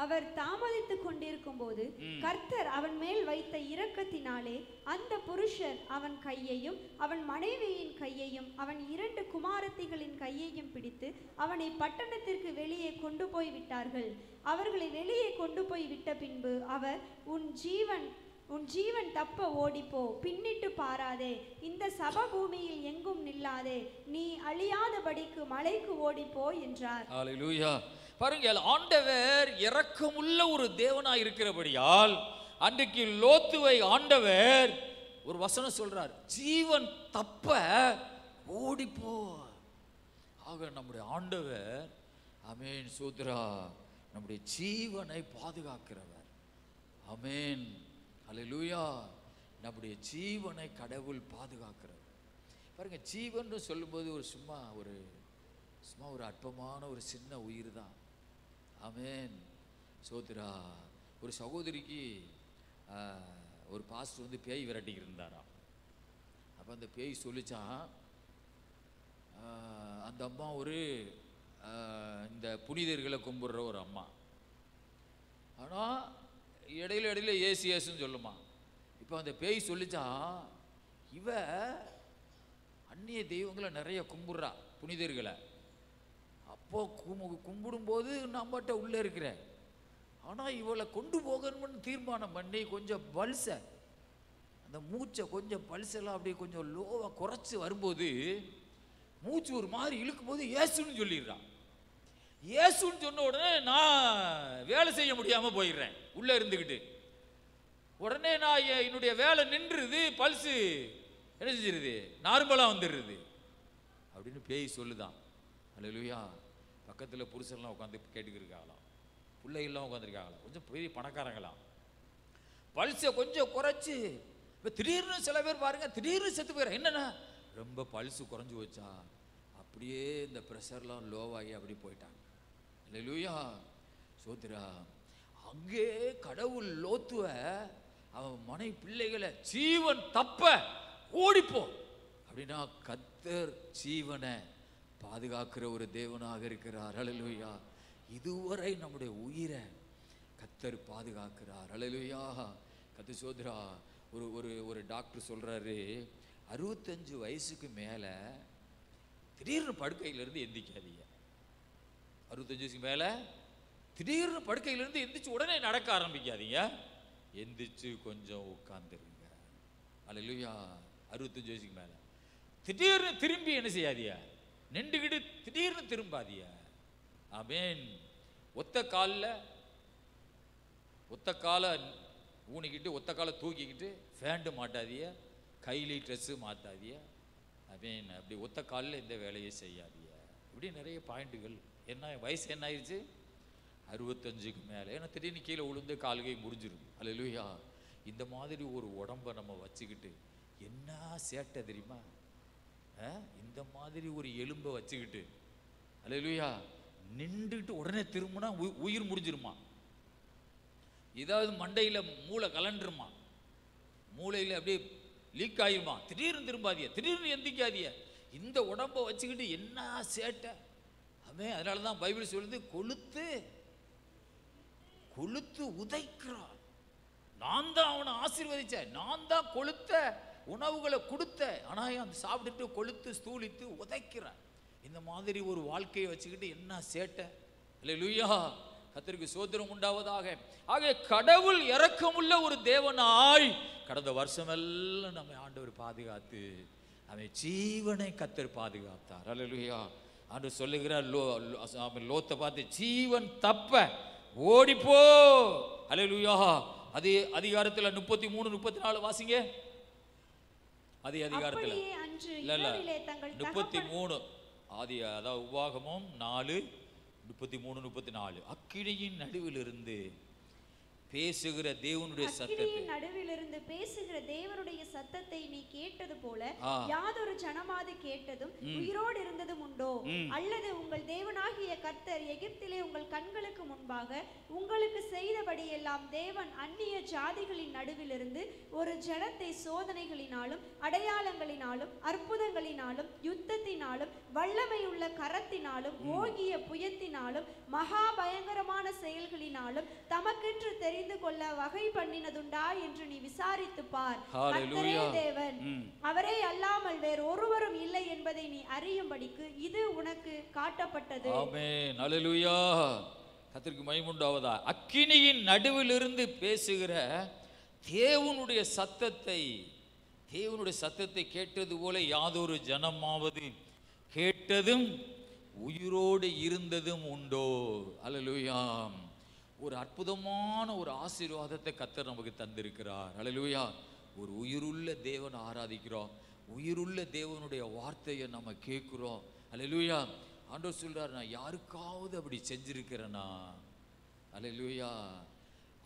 அவர் தாமதித்துக் கொண்டிருக்கும் போது கர்த்தர் அவன் மேல் வைத்த இரக்கத்தினாலே அந்த புருஷர் அவன் கையையும் அவன் மனைவியின் கையையும் அவன் 2 குமாரத்திகளின் கையையும் பிடித்து அவனை பட்டணத்திற்கு வெளியே கொண்டு போய் விட்டார்கள். அவர்களை வெளியே கொண்டு போய் விட்ட பின்பு அவர், உன் ஜீவன் தப்ப ஓடிப்போ, பின்னிட்டு பாராதே, இந்த சபபூமியில் எங்கும் நில்லாதே, நீ அழியாதபடிக்கு மலைக்கு ஓடிப்போ என்றார். ஹல்லேலூயா. பாருங்கள், ஆண்டவர் இரக்கமுள்ள ஒரு தேவனாய் இருக்கிறபடியால் அன்றைக்கு லோத்துவை ஆண்டவர் ஒரு வசனம் சொல்றார், ஜீவன் தப்ப ஓடிப்போ. ஆக நம்முடைய ஆண்டவர், ஆமென் சோத்ரா, நம்முடைய ஜீவனை பாதுகாக்கிறவர். ஆமென். ஹல்லேலூயா. நம்முடைய ஜீவனை கடவுள் பாதுகாக்கிறவர். பாருங்க, ஜீவன் சொல்லும்போது சும்மா ஒரு அற்பமான ஒரு சின்ன உயிர் தான். ஆமென் சோத்ரா. ஒரு சகோதரிக்கு ஒரு பாஸ்டர் பேய் விரட்டிக்கிட்டு இருந்தாராம். அப்போ அந்த பேய் சொல்லிச்சான், அந்த அம்மா இந்த புனிதர்களை கும்பிடுற ஒரு அம்மா. ஆனால் இடையில ஏசுன்னு சொல்லுமா. இப்போ அந்த பேய் சொல்லிச்சான், இவ அந்நிய தெய்வங்களை நிறைய கும்பிடுறா, புனிதர்களை. அப்போ கும்பிடும்போது நம்மகிட்ட உள்ளே இருக்கிறேன், ஆனால் இவளை கொண்டு போகணும்னு தீர்மானம் பண்ணி கொஞ்சம் பல்சை, அந்த மூச்சை கொஞ்சம் பல்செல்லாம் அப்படியே கொஞ்சம் லோவாக குறைச்சி வரும்போது மூச்சு ஒரு மாதிரி இழுக்கும் போது இயேசுன்னு சொல்லிடுறான். இயேசுன்னு சொன்ன உடனே நான் வேலை செய்ய முடியாமல் போயிடுறேன் உள்ளே இருந்துக்கிட்டு. உடனே நான் என்னுடைய வேலை நின்றுது, பல்ஸு என்ன செஞ்சிருது, நார்மலாக வந்துடுறது அப்படின்னு பேய் சொல்லுதான். அல்லேலூயா. பக்கத்தில் புருஷன்லாம் உட்காந்து கேட்டுக்கிருக்காங்களாம், பிள்ளைகள்லாம் உட்காந்துருக்காங்களாம், கொஞ்சம் பெரிய பணக்காரங்களாம். பல்ஸை கொஞ்சம் குறைச்சி இப்போ திடீர்னு சில பேர் பாருங்க திடீர்னு செத்து போயிடும். என்னன்னா ரொம்ப பல்ஸு குறைஞ்சி வச்சா அப்படியே இந்த ப்ரெஷர்லாம் லோவாகி அப்படி போயிட்டாங்க. அல்லேலூயா. சோத்ரா. அங்கே கடவுள் லோத்துவ அவன் மனை பிள்ளைகளை ஜீவன் தப்ப ஓடிப்போ அப்படின்னா கர்த்தர் ஜீவனை பாதுகாக்கிற ஒரு தேவனாக இருக்கிறார். அல்லேலூயா. இதுவரை நம்முடைய உயிரை கர்த்தர் பாதுகாக்கிறார். அல்லேலூயா. கர்த்தர் சோத்ரா. ஒரு ஒரு ஒரு டாக்டர் சொல்றாரு, 65 வயசுக்கு மேலே திடீர்னு படுக்கையிலிருந்து எந்திக்காதீங்க. 65 வயசுக்கு மேலே திடீர்னு படுக்கையிலிருந்து எந்திரிச்சு உடனே நடக்க ஆரம்பிக்காதீங்க, எந்திரிச்சு கொஞ்சம் உட்காந்துருங்க. அல்லேலூயா. 65 வயசுக்கு மேலே திடீர்னு திரும்பி என்ன செய்யாதீங்க, நின்றுக்கிட்டு திடீர்னு திரும்பாதீங்க. ஆமென். ஒத்த காலை ஊனிக்கிட்டு ஒத்த காலை தூக்கிக்கிட்டு ஃபேண்டு மாட்டாதீங்க, கையிலே ட்ரெஸ்ஸு மாற்றாதீங்க. ஆமென். அப்படி ஒத்த காலில் எந்த வேலையை செய்யாதீங்க. இப்படி நிறைய பாயிண்ட்டுகள். என்ன வயசு என்ன ஆயிடுச்சு, 65க்கு மேலே. ஏன்னா திடீர்னு கீழே விழுந்து கால்கை முறிஞ்சிரும். அல்லேலூயா. இந்த மாதிரி ஒரு உடம்பை நம்ம வச்சுக்கிட்டு என்ன சேட்டை தெரியுமா, இந்த மாதிரி ஒரு எலும்பை வச்சுக்கிட்டு அல்லேலூயா நின்றுட்டு உடனே திரும்பினா உயிர் முடிஞ்சிருமா, ஏதாவது மண்டையில் மூளை கலண்டுருமா, மூளையில் அப்படியே லீக் ஆகிருமா. திடீர்னு திரும்பாதிய, திடீர்னு எந்திக்காதிய. இந்த உடம்பை வச்சுக்கிட்டு என்ன சேட்டை. அவன் அதனால தான் பைபிள் சொல்லுது, கொளுத்து உதைக்கிறான். நான் தான் அவனை ஆசீர்வதிச்சேன், நான் தான் கொளுத்த உணவுகளை கொடுத்த, ஆனால் அந்த சாப்பிட்டுட்டு கொளுத்து ஸ்தூலித்து உதைக்கிறேன். இந்த மாதிரி ஒரு வாழ்க்கையை வச்சுக்கிட்டு என்ன சேட்டை. அல்லேலூயா. கர்த்தருக்கு ஸ்தோத்திரம் உண்டாவதாக. ஆக கடவுள் இரக்கமுள்ள ஒரு தேவனாய் கடந்த வருஷமெல்லாம் நம்ம ஆண்டவர் பாதுகாத்து அவன் ஜீவனை கர்த்தர் பாதுகாத்தார். அல்லேலூயா. ஆண்டவர் சொல்லுகிறார் லோத்தை பார்த்து, ஜீவன் தப்ப ஓடிப்போ. அல்லேலூயா. அதே அதிகாரத்தில் 33, 34 வாசிங்க. அதே அதிகாரத்தில் இல்ல 33 ஆதி, அதாவது உபாகமம் 4, 33, 34. அக்கினியின் நடுவிலிருந்து பேசுகிற தேவனுடைய சத்தத்தை நீ கேட்டது போல யாதொரு ஜனமாது கேட்டதும் உயிரோடு இருந்ததும் உண்டோ? அல்லது உங்கள் தேவனாகிய கர்த்தர் எகிப்திலே உங்கள் கண்களுக்கு முன்பாக உங்களுக்கு செய்தபடி எல்லாம் தேவன் அந்நிய ஜாதிகளின் நடுவிலிருந்து ஒரு ஜனத்தை சோதனைகளினாலும் அடையாளங்களினாலும் அற்புதங்களினாலும் யுத்தத்தினாலும் வல்லமையுள்ள கரத்தினாலும் ஓங்கிய புயத்தினாலும் மகா பயங்கரமான செயல்களினாலும் தமக்கென்று தெரிந்து கொள்ள வகை பண்ணினதுண்டா என்று நீ விசாரித்து பார். கர்த்தரே தேவன், அவரே அல்லாமல் வேறு ஒருவரும் இல்லை என்பதை நீ அறியும்படிக்கு இது உனக்கு காட்டப்பட்டது. ஆமென். அல்லேலூயா. கர்த்தருக்கு மகிமை உண்டாவதா. அக்கினியின் நடுவிலிருந்து பேசுகிற தேவனுடைய சத்தத்தை கேட்டது போல யாதொரு ஜனமாவது கேட்டதும் உயிரோடு இருந்ததும் உண்டோ? அல்லேலூயா. ஒரு அற்புதமான ஒரு ஆசீர்வாதத்தை கர்த்தர் நமக்கு தந்திருக்கிறார். அல்லேலூயா. ஒரு உயிருள்ள தேவனை ஆராதிக்கிறோம், உயிருள்ள தேவனுடைய வார்த்தையை நம்ம கேட்குறோம். அல்லேலூயா. ஆண்டவர் சொல்றார், நான் யாருக்காவது அப்படி செஞ்சிருக்கிறேனா? அல்லேலூயா.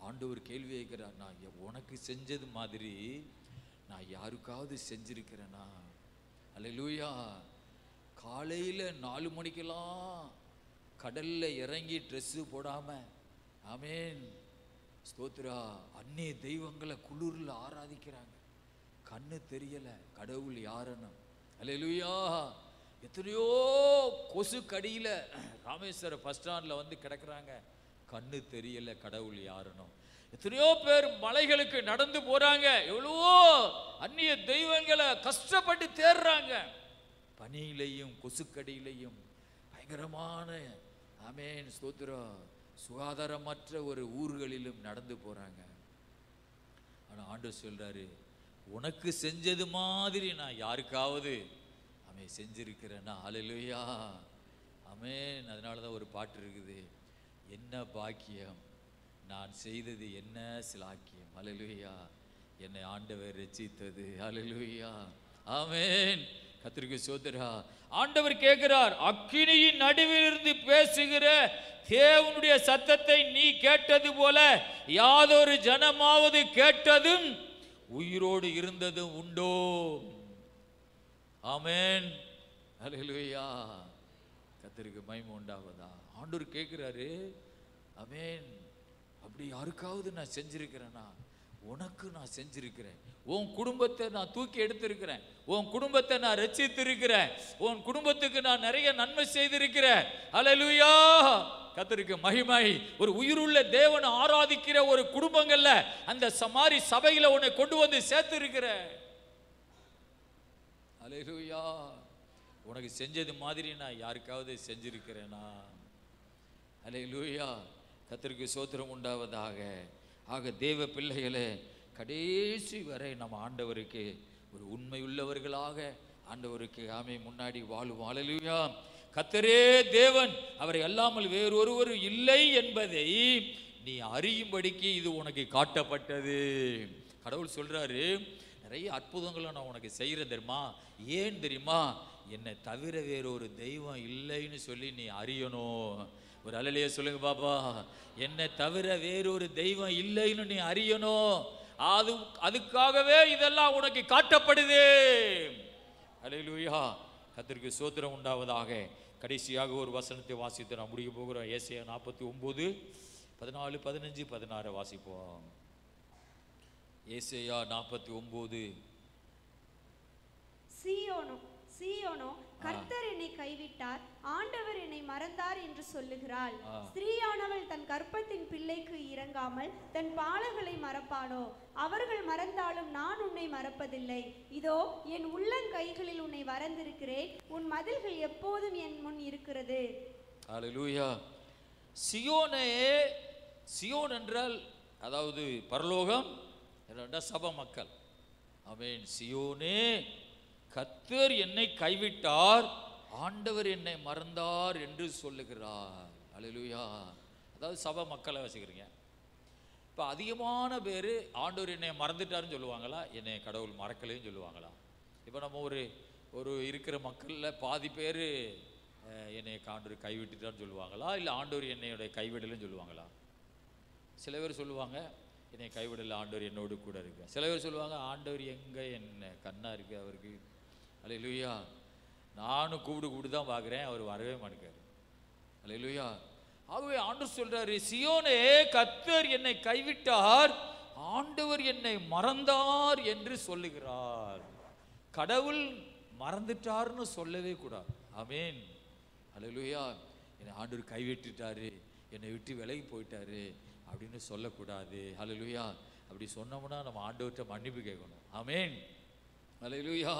ஆண்டவர் கேள்வி கேட்கிறார், நான் உனக்கு செஞ்சது மாதிரி நான் யாருக்காவது செஞ்சிருக்கிறேனா? அல்லேலூயா. காலையில் 4 மணிக்கெல்லாம் கடல்ல இறங்கி ட்ரெஸ்ஸு போடாம, ஆமேன் ஸ்தோத்ரா, அந்நிய தெய்வங்களை குளிரில் ஆராதிக்கிறாங்க. கண்ணு தெரியல கடவுள் யாருன்னு. அல்லேலூயா. எத்தனையோ கொசு கடியில் ராமேஸ்வர பஸ் ஸ்டாண்டில் வந்து கிடக்குறாங்க, கண்ணு தெரியல கடவுள் யாருன்னு. எத்தனையோ பேர் மலைகளுக்கு நடந்து போறாங்க, எவ்வளவோ அந்நிய தெய்வங்களை கஷ்டப்பட்டு தேடுறாங்க. பனியிலையும் கொசுக்கடியிலையும் பயங்கரமான ஆமென் ஸ்தோத்திரம் சுகாதாரமற்ற ஒரு ஊர்களிலும் நடந்து போறாங்க. ஆனா ஆண்டவர் சொல்றாரு, உனக்கு செஞ்சது மாதிரி நான் யாருக்காவது அவன் செஞ்சிருக்கிறேன்னா. ஹல்லேலூயா ஆமென். அதனால தான் ஒரு பாட்டு இருக்குது, என்ன பாக்கியம் நான் செய்தது என்ன சிலாக்கியம். ஹல்லேலூயா என்னை ஆண்டவர் ரட்சித்தது. ஹல்லேலூயா ஆமென். கர்த்தருக்கு ஸ்தோத்திரம். ஆண்டவர் கேட்கிறார், அக்கினியின் நடுவிலிருந்து பேசுகிற தேவனுடைய சத்தத்தை நீ கேட்டது போல யாதொரு ஜனமாவது கேட்டதும் உயிரோடு இருந்ததும் உண்டோ? ஆமென். ஹல்லேலூயா கர்த்தருக்கு மகிமை உண்டாவதா. ஆண்டவர் கேட்கிறாரு, ஆமென். அப்படி யாருக்காவது நான் செஞ்சிருக்கிறேனா? உனக்கு நான் செஞ்சிருக்கிறேன். உன் குடும்பத்தை நான் தூக்கி எடுத்திருக்கிறேன். உன் குடும்பத்தை நான் ரட்சித்திருக்கிறேன். உன் குடும்பத்துக்கு நான் நிறைய நன்மை செய்திருக்கிறேன். ஹல்லேலூயா கர்த்தருக்கு மகிமை. ஒரு உயிருள்ள தேவனை ஆராதிக்கிற ஒரு குடும்பங்கள்ல அந்த சமாரி சபையில உன்னை கொண்டு வந்து சேர்த்து இருக்கிறேன். ஹல்லேலூயா. உனக்கு செஞ்சது மாதிரி நான் யாருக்காவது செஞ்சிருக்கிறேனா? ஹல்லேலூயா கர்த்தருக்கு ஸ்தோத்திரம் உண்டாவதாக. ஆக தேவ பிள்ளைகளே, கடைசி வரை நம்ம ஆண்டவருக்கு ஒரு உண்மையுள்ளவர்களாக ஆண்டவருக்கு ஆமை முன்னாடி வாழுவோம். ஹல்லேலூயா. கர்த்தரே தேவன், அவரை அல்லாமல் வேறொருவர் இல்லை என்பதை நீ அறியும்படிக்கு இது உனக்கு காட்டப்பட்டது. கடவுள் சொல்றாரு, நிறைய அற்புதங்களை நான் உனக்கு செய்கிறேன் தெரியுமா? ஏன் தெரியுமா? என்னை தவிர வேறொரு தெய்வம் இல்லைன்னு சொல்லி நீ அறியணும். ஒரு அல்லேலூயா சொல்லுங்க பாப்பா. என்னை தவிர வேறொரு தெய்வம் இல்லைன்னு நீ அறியணும். அதுக்காகவே இதெல்லாம் உனக்கு காட்டப்படுது. அல்லேலூயா கர்த்தருக்கு ஸ்தோத்திரம் உண்டாவதாக. கடைசியாக ஒரு வசனத்தை வாசித்து நான் முடிக்க போகிறோம். ஏசாயா 49 14 15 16 வாசிப்போம். ஏசாயா 49. சீயோனோ கர்த்தர் என்னை கைவிட்டார், ஆண்டவர் என்னை மறந்தார் என்று சொல்லுகிறாள். ஸ்திரீயானவள் தன் கர்ப்பத்தின் பிள்ளைக்கு இறங்காமல் தன் பாலகளை மறப்பாளோ? அவர்கள் மறந்தாலும் நான் உன்னை மறப்பதில்லை. இதோ என் உள்ளங்கைகளில் உன்னை வரைந்திருக்கிறேன், உன் மதில்கள் எப்போதும் என் முன் இருக்கிறது. ஹல்லேலூயா. சியோனே, சியோன் என்றால் அதாவது பரலோகம், சபை மக்கள். ஆமென். சியோனே கர்த்தர் என்னை கைவிட்டார், ஆண்டவர் என்னை மறந்தார் என்று சொல்லுகிறார். ஹல்லேலூயா. அதாவது சபை மக்களை வச்சுக்கிறீங்க. இப்போ அதிகமான பேர் ஆண்டவர் என்னை மறந்துட்டாருன்னு சொல்லுவாங்களா, என்னை கடவுள் மறக்கலைன்னு சொல்லுவாங்களா? இப்போ நம்ம ஒரு இருக்கிற மக்களில் பாதி பேர் என்னை ஆண்டவர் கைவிட்டுட்டான்னு சொல்லுவாங்களா, இல்லை ஆண்டவர் என்னையோட கைவிடலைன்னு சொல்லுவாங்களா? சில பேர் சொல்லுவாங்க, என்னை கைவிடலை, ஆண்டவர் என்னோடு கூட இருக்கு. சில பேர் சொல்லுவாங்க, ஆண்டவர் எங்கே என்ன கண்ணா இருக்கு அவருக்கு. அல்லேலூயா. நானும் கூப்பிட்டு தான் பார்க்குறேன், அவர் வரவே மாட்டேங்கிறார். அல்லேலூயா. ஆகவே ஆண்டவர் சொல்றாரு, சியோனே கர்த்தர் என்னை கைவிட்டார், ஆண்டவர் என்னை மறந்தார் என்று சொல்லுகிறார். கடவுள் மறந்துட்டார்னு சொல்லவே கூடாது. ஆமென். அல்லேலூயா. என்னை ஆண்டவர் கைவிட்டுட்டாரு, என்னை விட்டு விலகி போயிட்டாரு அப்படின்னு சொல்லக்கூடாது. ஹல்லேலூயா. அப்படி சொன்னோம்னா நம்ம ஆண்டவர்கிட்ட மன்னிப்பு கேட்கணும். ஆமென். ஹல்லேலூயா.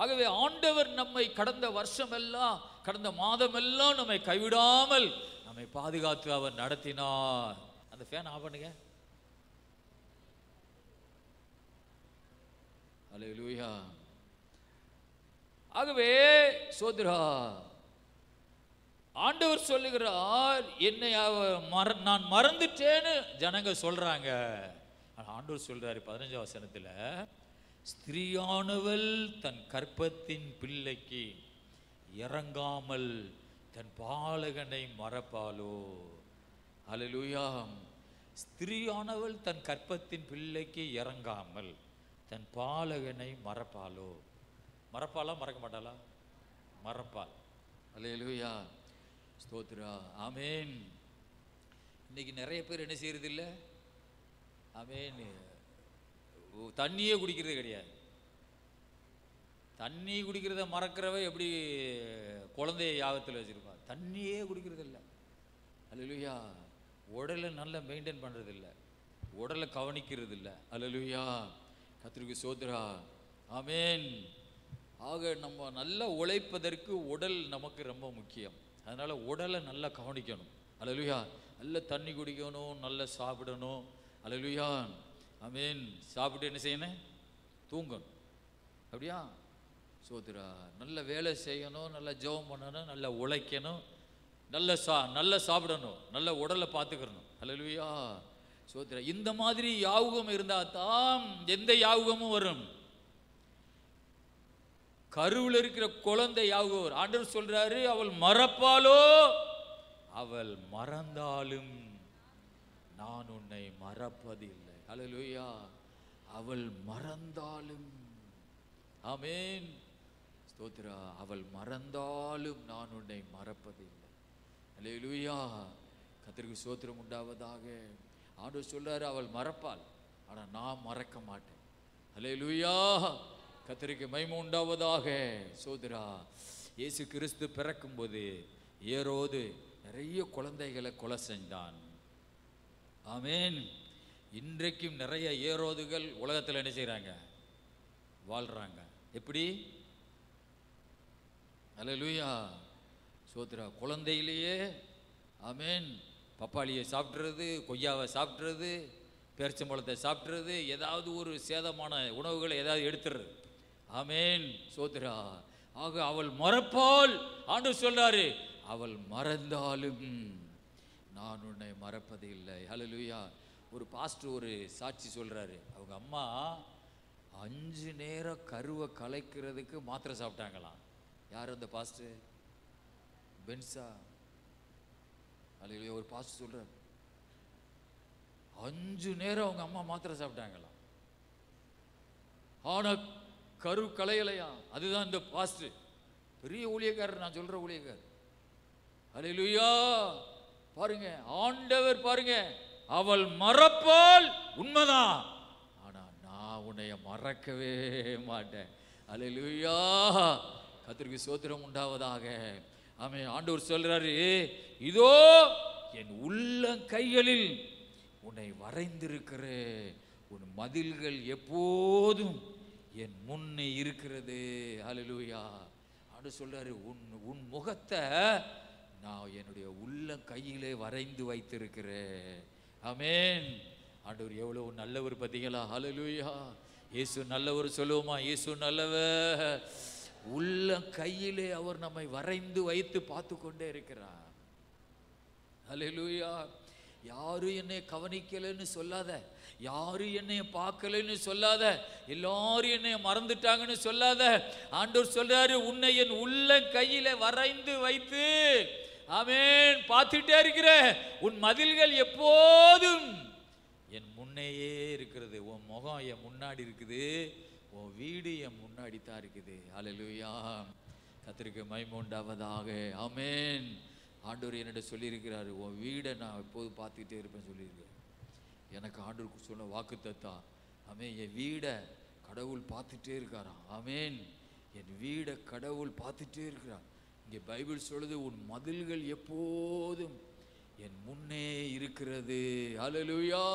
ஆகவே ஆண்டவர் நம்மை கடந்த வருஷம் எல்லாம், கடந்த மாதம் எல்லாம் நம்மை கைவிடாமல் நம்மை பாதுகாத்து அவர் நடத்தினார். அந்த ஃபேன் ஆஃப் பண்ணுங்க. ஹல்லேலூயா. ஆகவே சோதரா, ஆண்டவர் சொல்லுகிறார், என்னை நான் மறந்துட்டேன்னு ஜனங்க சொல்றாங்க. ஆண்டவர் சொல்றாரு 15 வசனத்துல, ஸ்திரீயானவள் தன் கர்ப்பத்தின் பிள்ளைக்கு இறங்காமல் தன் பாலகனை மறப்பாளோ? ஹல்லேலூயா. ஸ்திரீயானவள் தன் கர்ப்பத்தின் பிள்ளைக்கு இறங்காமல் தன் பாலகனை மறப்பாளோ? மறப்பாளா மறக்க மாட்டாளா? மறப்பாள். ஹல்லேலூயா. ஸ்தோத்ரா. ஆமென். இன்னைக்கு நிறைய பேர் என்ன செய்யறது இல்லை? ஆமென். தண்ணியே குடிக்கிறது கிடையாது. தண்ணி குடிக்கிறத மறக்கிறவ எப்படி குழந்தைய யாகத்தில் வச்சிருப்பான்? தண்ணியே குடிக்கிறது இல்லை. அல்லேலூயா. உடலை நல்லா மெயின்டைன் பண்ணுறது இல்லை, உடலை கவனிக்கிறது இல்லை. அல்லேலூயா. கர்த்தருக்கு ஸ்தோத்திரா. ஆமென். ஆக நம்ம நல்லா உழைப்பதற்கு உடல் நமக்கு ரொம்ப முக்கியம். அதனால உடலை நல்லா கவனிக்கணும். அல்லேலூயா. நல்ல தண்ணி குடிக்கணும், நல்லா சாப்பிடணும். அல்லேலூயா. ஆமென். சாப்பிட்டு என்ன செய்யணும்? தூங்கணும். அப்படியா? சோதரா. நல்ல வேலை செய்யணும், நல்லா ஜெபம் பண்ணணும், நல்லா உழைக்கணும், நல்லா சாப்பிடணும், நல்ல உடலை பார்த்துக்கணும். அல்லேலூயா. சோதரா. இந்த மாதிரி யாவுகம் இருந்தால் தான் எந்த யாவுகமும் வரும். கருவில் இருக்கிற குழந்தை யாவுகம் வரும். ஆண்டவர் சொல்றாரு, அவள் மறப்பாளோ, அவள் மறந்தாலும் நான் உன்னை மறப்பதில்லை. அல்லேலூயா. அவள் மறந்தாலும், ஆமென், ஸ்தோத்திரா, அவள் மறந்தாலும் நான் உன்னை மறப்பதில்லை. அல்லேலூயா. கர்த்தருக்கு ஸ்தோத்திரம் உண்டாவதாக. ஆண்டவர் சொல்றாரு, அவள் மறப்பாள், ஆனா நான் மறக்க மாட்டேன். அல்லேலூயா. கர்த்தருக்கு மகிமை உண்டாவதாக. சோதரா. இயேசு கிறிஸ்து பிறக்கும்போது ஏரோது நிறைய குழந்தைகளை கொலை செஞ்சான். ஆமென். இன்றைக்கும் நிறைய ஏரோதுகள் உலகத்தில் என்ன செய்றாங்க? வாழ்றாங்க. எப்படி? அல்லேலூயா. சோதரா. குழந்தையிலேயே, ஆமென், பப்பாளியை சாப்பிட்றது, கொய்யாவை சாப்பிட்றது, பேரிச்சம்பழத்தை சாப்பிட்றது, ஏதாவது ஒரு சேதமான உணவுகளை ஏதாவது எடுத்துறது. ஆமென். சோதரா. ஆக அவள் மறப்பாள். ஆண்டவர் சொல்றாரு, அவள் மறந்தாலும் நான் உன்னை மறப்பதில்லை. அல்லேலூயா. ஒரு பாஸ்டர் ஒரு சாட்சி சொல்றாரு. அவங்க அம்மா 5 நேரம் கருவை கலைக்கிறதுக்கு மாத்திரை சாப்பிட்டாங்களாம். யார் அந்த பாஸ்டர்? பென்சா. அல்லேலூயா. ஒரு பாஸ்டர் சொல்றாரு, 5 நேரம் அவங்க அம்மா மாத்திரை சாப்பிட்டாங்களாம், ஆனா கரு கலையலையா. அதுதான் இந்த பாஸ்டர். பெரிய ஊழியக்காரர், நான் சொல்ற ஊழியக்காரர். அல்லேலூயா. பாருங்க, ஆண்டவர் பாருங்க, அவள் மறப்பாள், உண்மைதான், ஆனா நான் உன்னைய மறக்கவே மாட்டேன். அல்லேலூயா. கர்த்தருக்கு ஸ்தோத்திரம் உண்டாவதாக. ஆமென். ஆண்டவர் சொல்றாரு, இதோ என் உள்ளம் கைகளில் உன்னை வரைந்திருக்கிறேன், உன் மதில்கள் எப்போதும் என் முன்னே இருக்கிறது. அல்லேலூயா. ஆண்டவர் சொல்றாரு, உன் முகத்தை நான் என்னுடைய உள்ளம் கையிலே வரைந்து வைத்திருக்கிறேன். ஆமென். ஆண்டவர் எவ்வளவு நல்லவர் பார்த்தீங்களா? அல்லேலூயா. இயேசு நல்லவர் சொல்லுவோமா? இயேசு நல்லவர். உள்ளம் கையிலே அவர் நம்மை வரைந்து வைத்து பார்த்து கொண்டே இருக்கிறார். அல்லேலூயா. யாரும் என்னை கவனிக்கலைன்னு சொல்லாத, யாரும் என்னைய பார்க்கலைன்னு சொல்லாத, எல்லாரும் என்னைய மறந்துட்டாங்கன்னு சொல்லாத. ஆண்டவர் சொல்றாரு, உன்னை என் உள்ள கையில வரைந்து வைத்து, ஆமென், பார்த்துட்டே இருக்கிற, உன் மதில்கள் எப்போதும் என் முன்னையே இருக்கிறது. உன் முகம் என் முன்னாடி இருக்குது, உன் வீடு என் முன்னாடி தான் இருக்குது. அல்லேலூயா. கர்த்தருக்கு மகிமை உண்டாவதாக. ஆமென். ஆண்டவர் என்னிட சொல்லியிருக்கிறாரு, உன் வீடை நான் எப்போது பார்த்துக்கிட்டே இருப்பேன்னு சொல்லியிருக்கிறேன். எனக்கு ஆண்டவருக்கு சொன்ன வாக்குத்தத்தா. ஆமென். என் வீடை கடவுள் பார்த்துட்டே இருக்காராம். ஆமென். என் வீடை கடவுள் பார்த்துட்டே இருக்கிறார். இங்கே பைபிள் சொல்லுது, உன் மதில்கள் எப்போதும் என் முன்னே இருக்கிறது. அல்லேலூயா.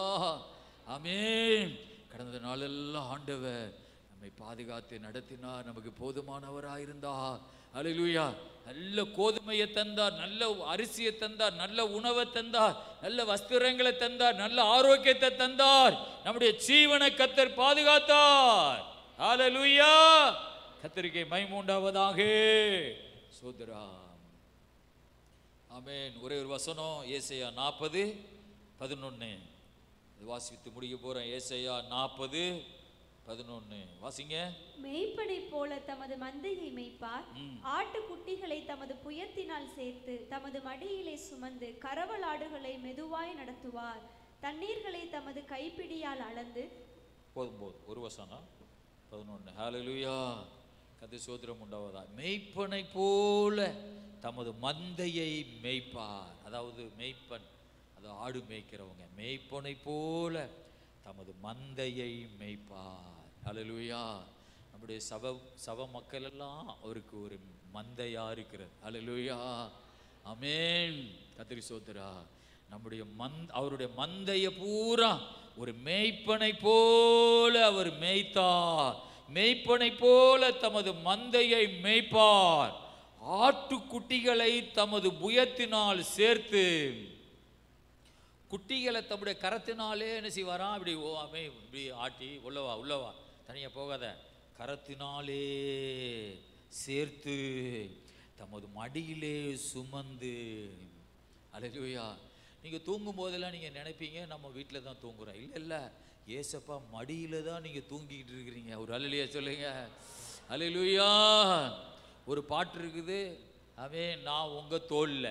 ஆமென். கடந்த நாளெல்லாம் ஆண்டவர் நம்மை பாதுகாத்து நடத்தினார், நமக்கு போதுமானவராயிருந்தார். அல்லேலூயா. நல்ல கோதுமையை தந்தார், நல்ல அரிசியை தந்தார், நல்ல உணவை தந்தார், நல்ல வஸ்திரங்களை தந்தார், நல்ல ஆரோக்கியத்தை தந்தார். நம்முடைய ஜீவனை கர்த்தர் பாதுகாத்தார். அல்லேலூயா. கர்த்தருக்கு மகிமை உண்டாவதாக. சோதரா. ஆமென். ஒரே ஒரு வசனம், ஏசாயா 40:11 வாசித்து முடிக்க போறேன். ஏசாயா 40:11 வாசிங்க. மேய்ப்பனை போல தமது மந்தையை மேய்ப்பார், ஆட்டுக்குட்டிகளை தமது புயத்தினால் சேர்த்து தமது மடியிலே சுமந்து கறவல் ஆடுகளை மெதுவாய் நடத்துவார், தண்ணீர்களை தமது கைப்பிடியால் அளந்து. போதும் ஒரு வசனம் 11. ஹல்லேலூயா. கர்த்தருக்கு ஸ்தோத்திரம் உண்டாவதா. மேய்ப்பனை போல தமது மந்தையை மேய்ப்பார். அதாவது மேய்ப்பன், அது ஆடு மேய்க்கிறவங்க. மேய்ப்பனை போல தமது மந்தையை மேய்ப்பார். ஹல்லேலூயா. நம்முடைய சப மக்கள் எல்லாம் அவருக்கு ஒரு மந்தையா இருக்கிறது. ஹல்லேலூயா. ஆமென். கர்த்தருக்கு ஸ்தோத்திரம். நம்முடைய அவருடைய மந்தையை பூரா ஒரு மேய்ப்பனை போல அவர் மேய்த்தார். மேய்ப்பனை போல தமது மந்தையை மேய்ப்பார், ஆட்டுக்குட்டிகளை தமது புயத்தினால் சேர்த்து, குட்டிகளை தம்முடைய கரத்தினாலே என்ன செய்வாராம்? இப்படி இப்படி ஆட்டி, உள்ளவா தனியா போகாத, கரத்தினாலே சேர்த்து தமது மடியிலே சுமந்து. அல்லேலூயா. நீங்க தூங்கும் போதெல்லாம் நீங்க நினைப்பீங்க நம்ம வீட்டில் தான் தூங்குறோம். இல்லை, ஏசப்பா மடியில தான் நீங்க தூங்கிட்டு இருக்கிறீங்க. ஒரு அல்லேலூயா சொல்லுங்க. அல்லேலூயா. ஒரு பாட்டு இருக்குது, நான் உங்க தோல்ல,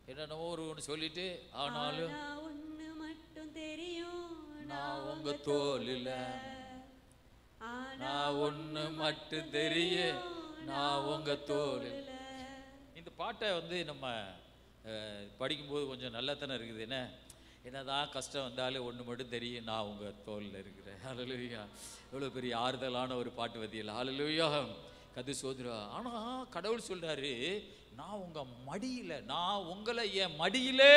என்னென்னவோ ஒன்று சொல்லிட்டு, ஆனாலும் ஒண்ணு மட்டும் தெரியும், நான் உங்க தோல்ல, நான் ஒண்ணு மட்டும் தெரியும், நான் உங்க தோல். இந்த பாட்டை நம்ம படிக்கும்போது கொஞ்சம் நல்லா தானே இருக்குது. என்னதான் கஷ்டம் வந்தாலும் ஒன்று மட்டும் தெரியும், நான் உங்க தோல்ல இருக்கிறேன். ஹல்லேலூயா. எவ்வளோ பெரிய ஆறுதலான ஒரு பாட்டு வதியல். ஹல்லேலூயா. கது சோதரா. ஆனா கடவுள் சொல்றாரு, நான் உங்க மடியில, நான் உங்களை என் மடியிலே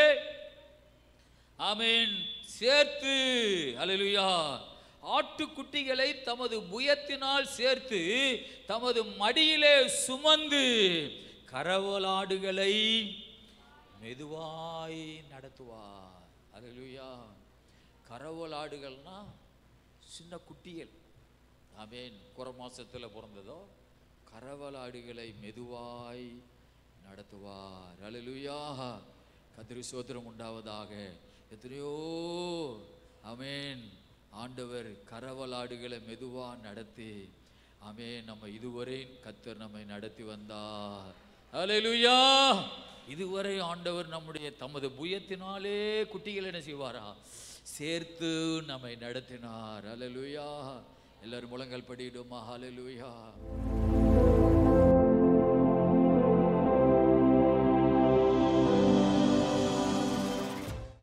ஆமென் சேர்த்து. ஹல்லேலூயா. ஆட்டுக்குட்டிகளை தமது புயத்தினால் சேர்த்து தமது மடியிலே சுமந்து கரவலாடுகளை மெதுவாய் நடத்துவார். அல்லேலூயா. கரவலாடுகள்னா சின்ன குட்டிகள். ஆமென். குறை மாசத்துல பிறந்ததோ, கரவலாடுகளை மெதுவாய் நடத்துவார். அல்லேலூயா. கர்த்தருக்கு ஸ்தோத்திரம் உண்டாவதாக. எத்தனையோ ஆமென் ஆண்டவர் கரவலாடுகளை மெதுவா நடத்தி ஆமென் நம்ம இதுவரை கர்த்தர் நம்மை நடத்தி வந்தார். அல்லேலூயா. இதுவரை ஆண்டவர் நம்முடைய தமது புயத்தினாலே குட்டிகள் என்ன செய்வாரா? சேர்த்து நம்மை நடத்தினார். அல்லேலூயா. எல்லாரும் முழங்கால் படியிடுமா? அல்லேலூயா.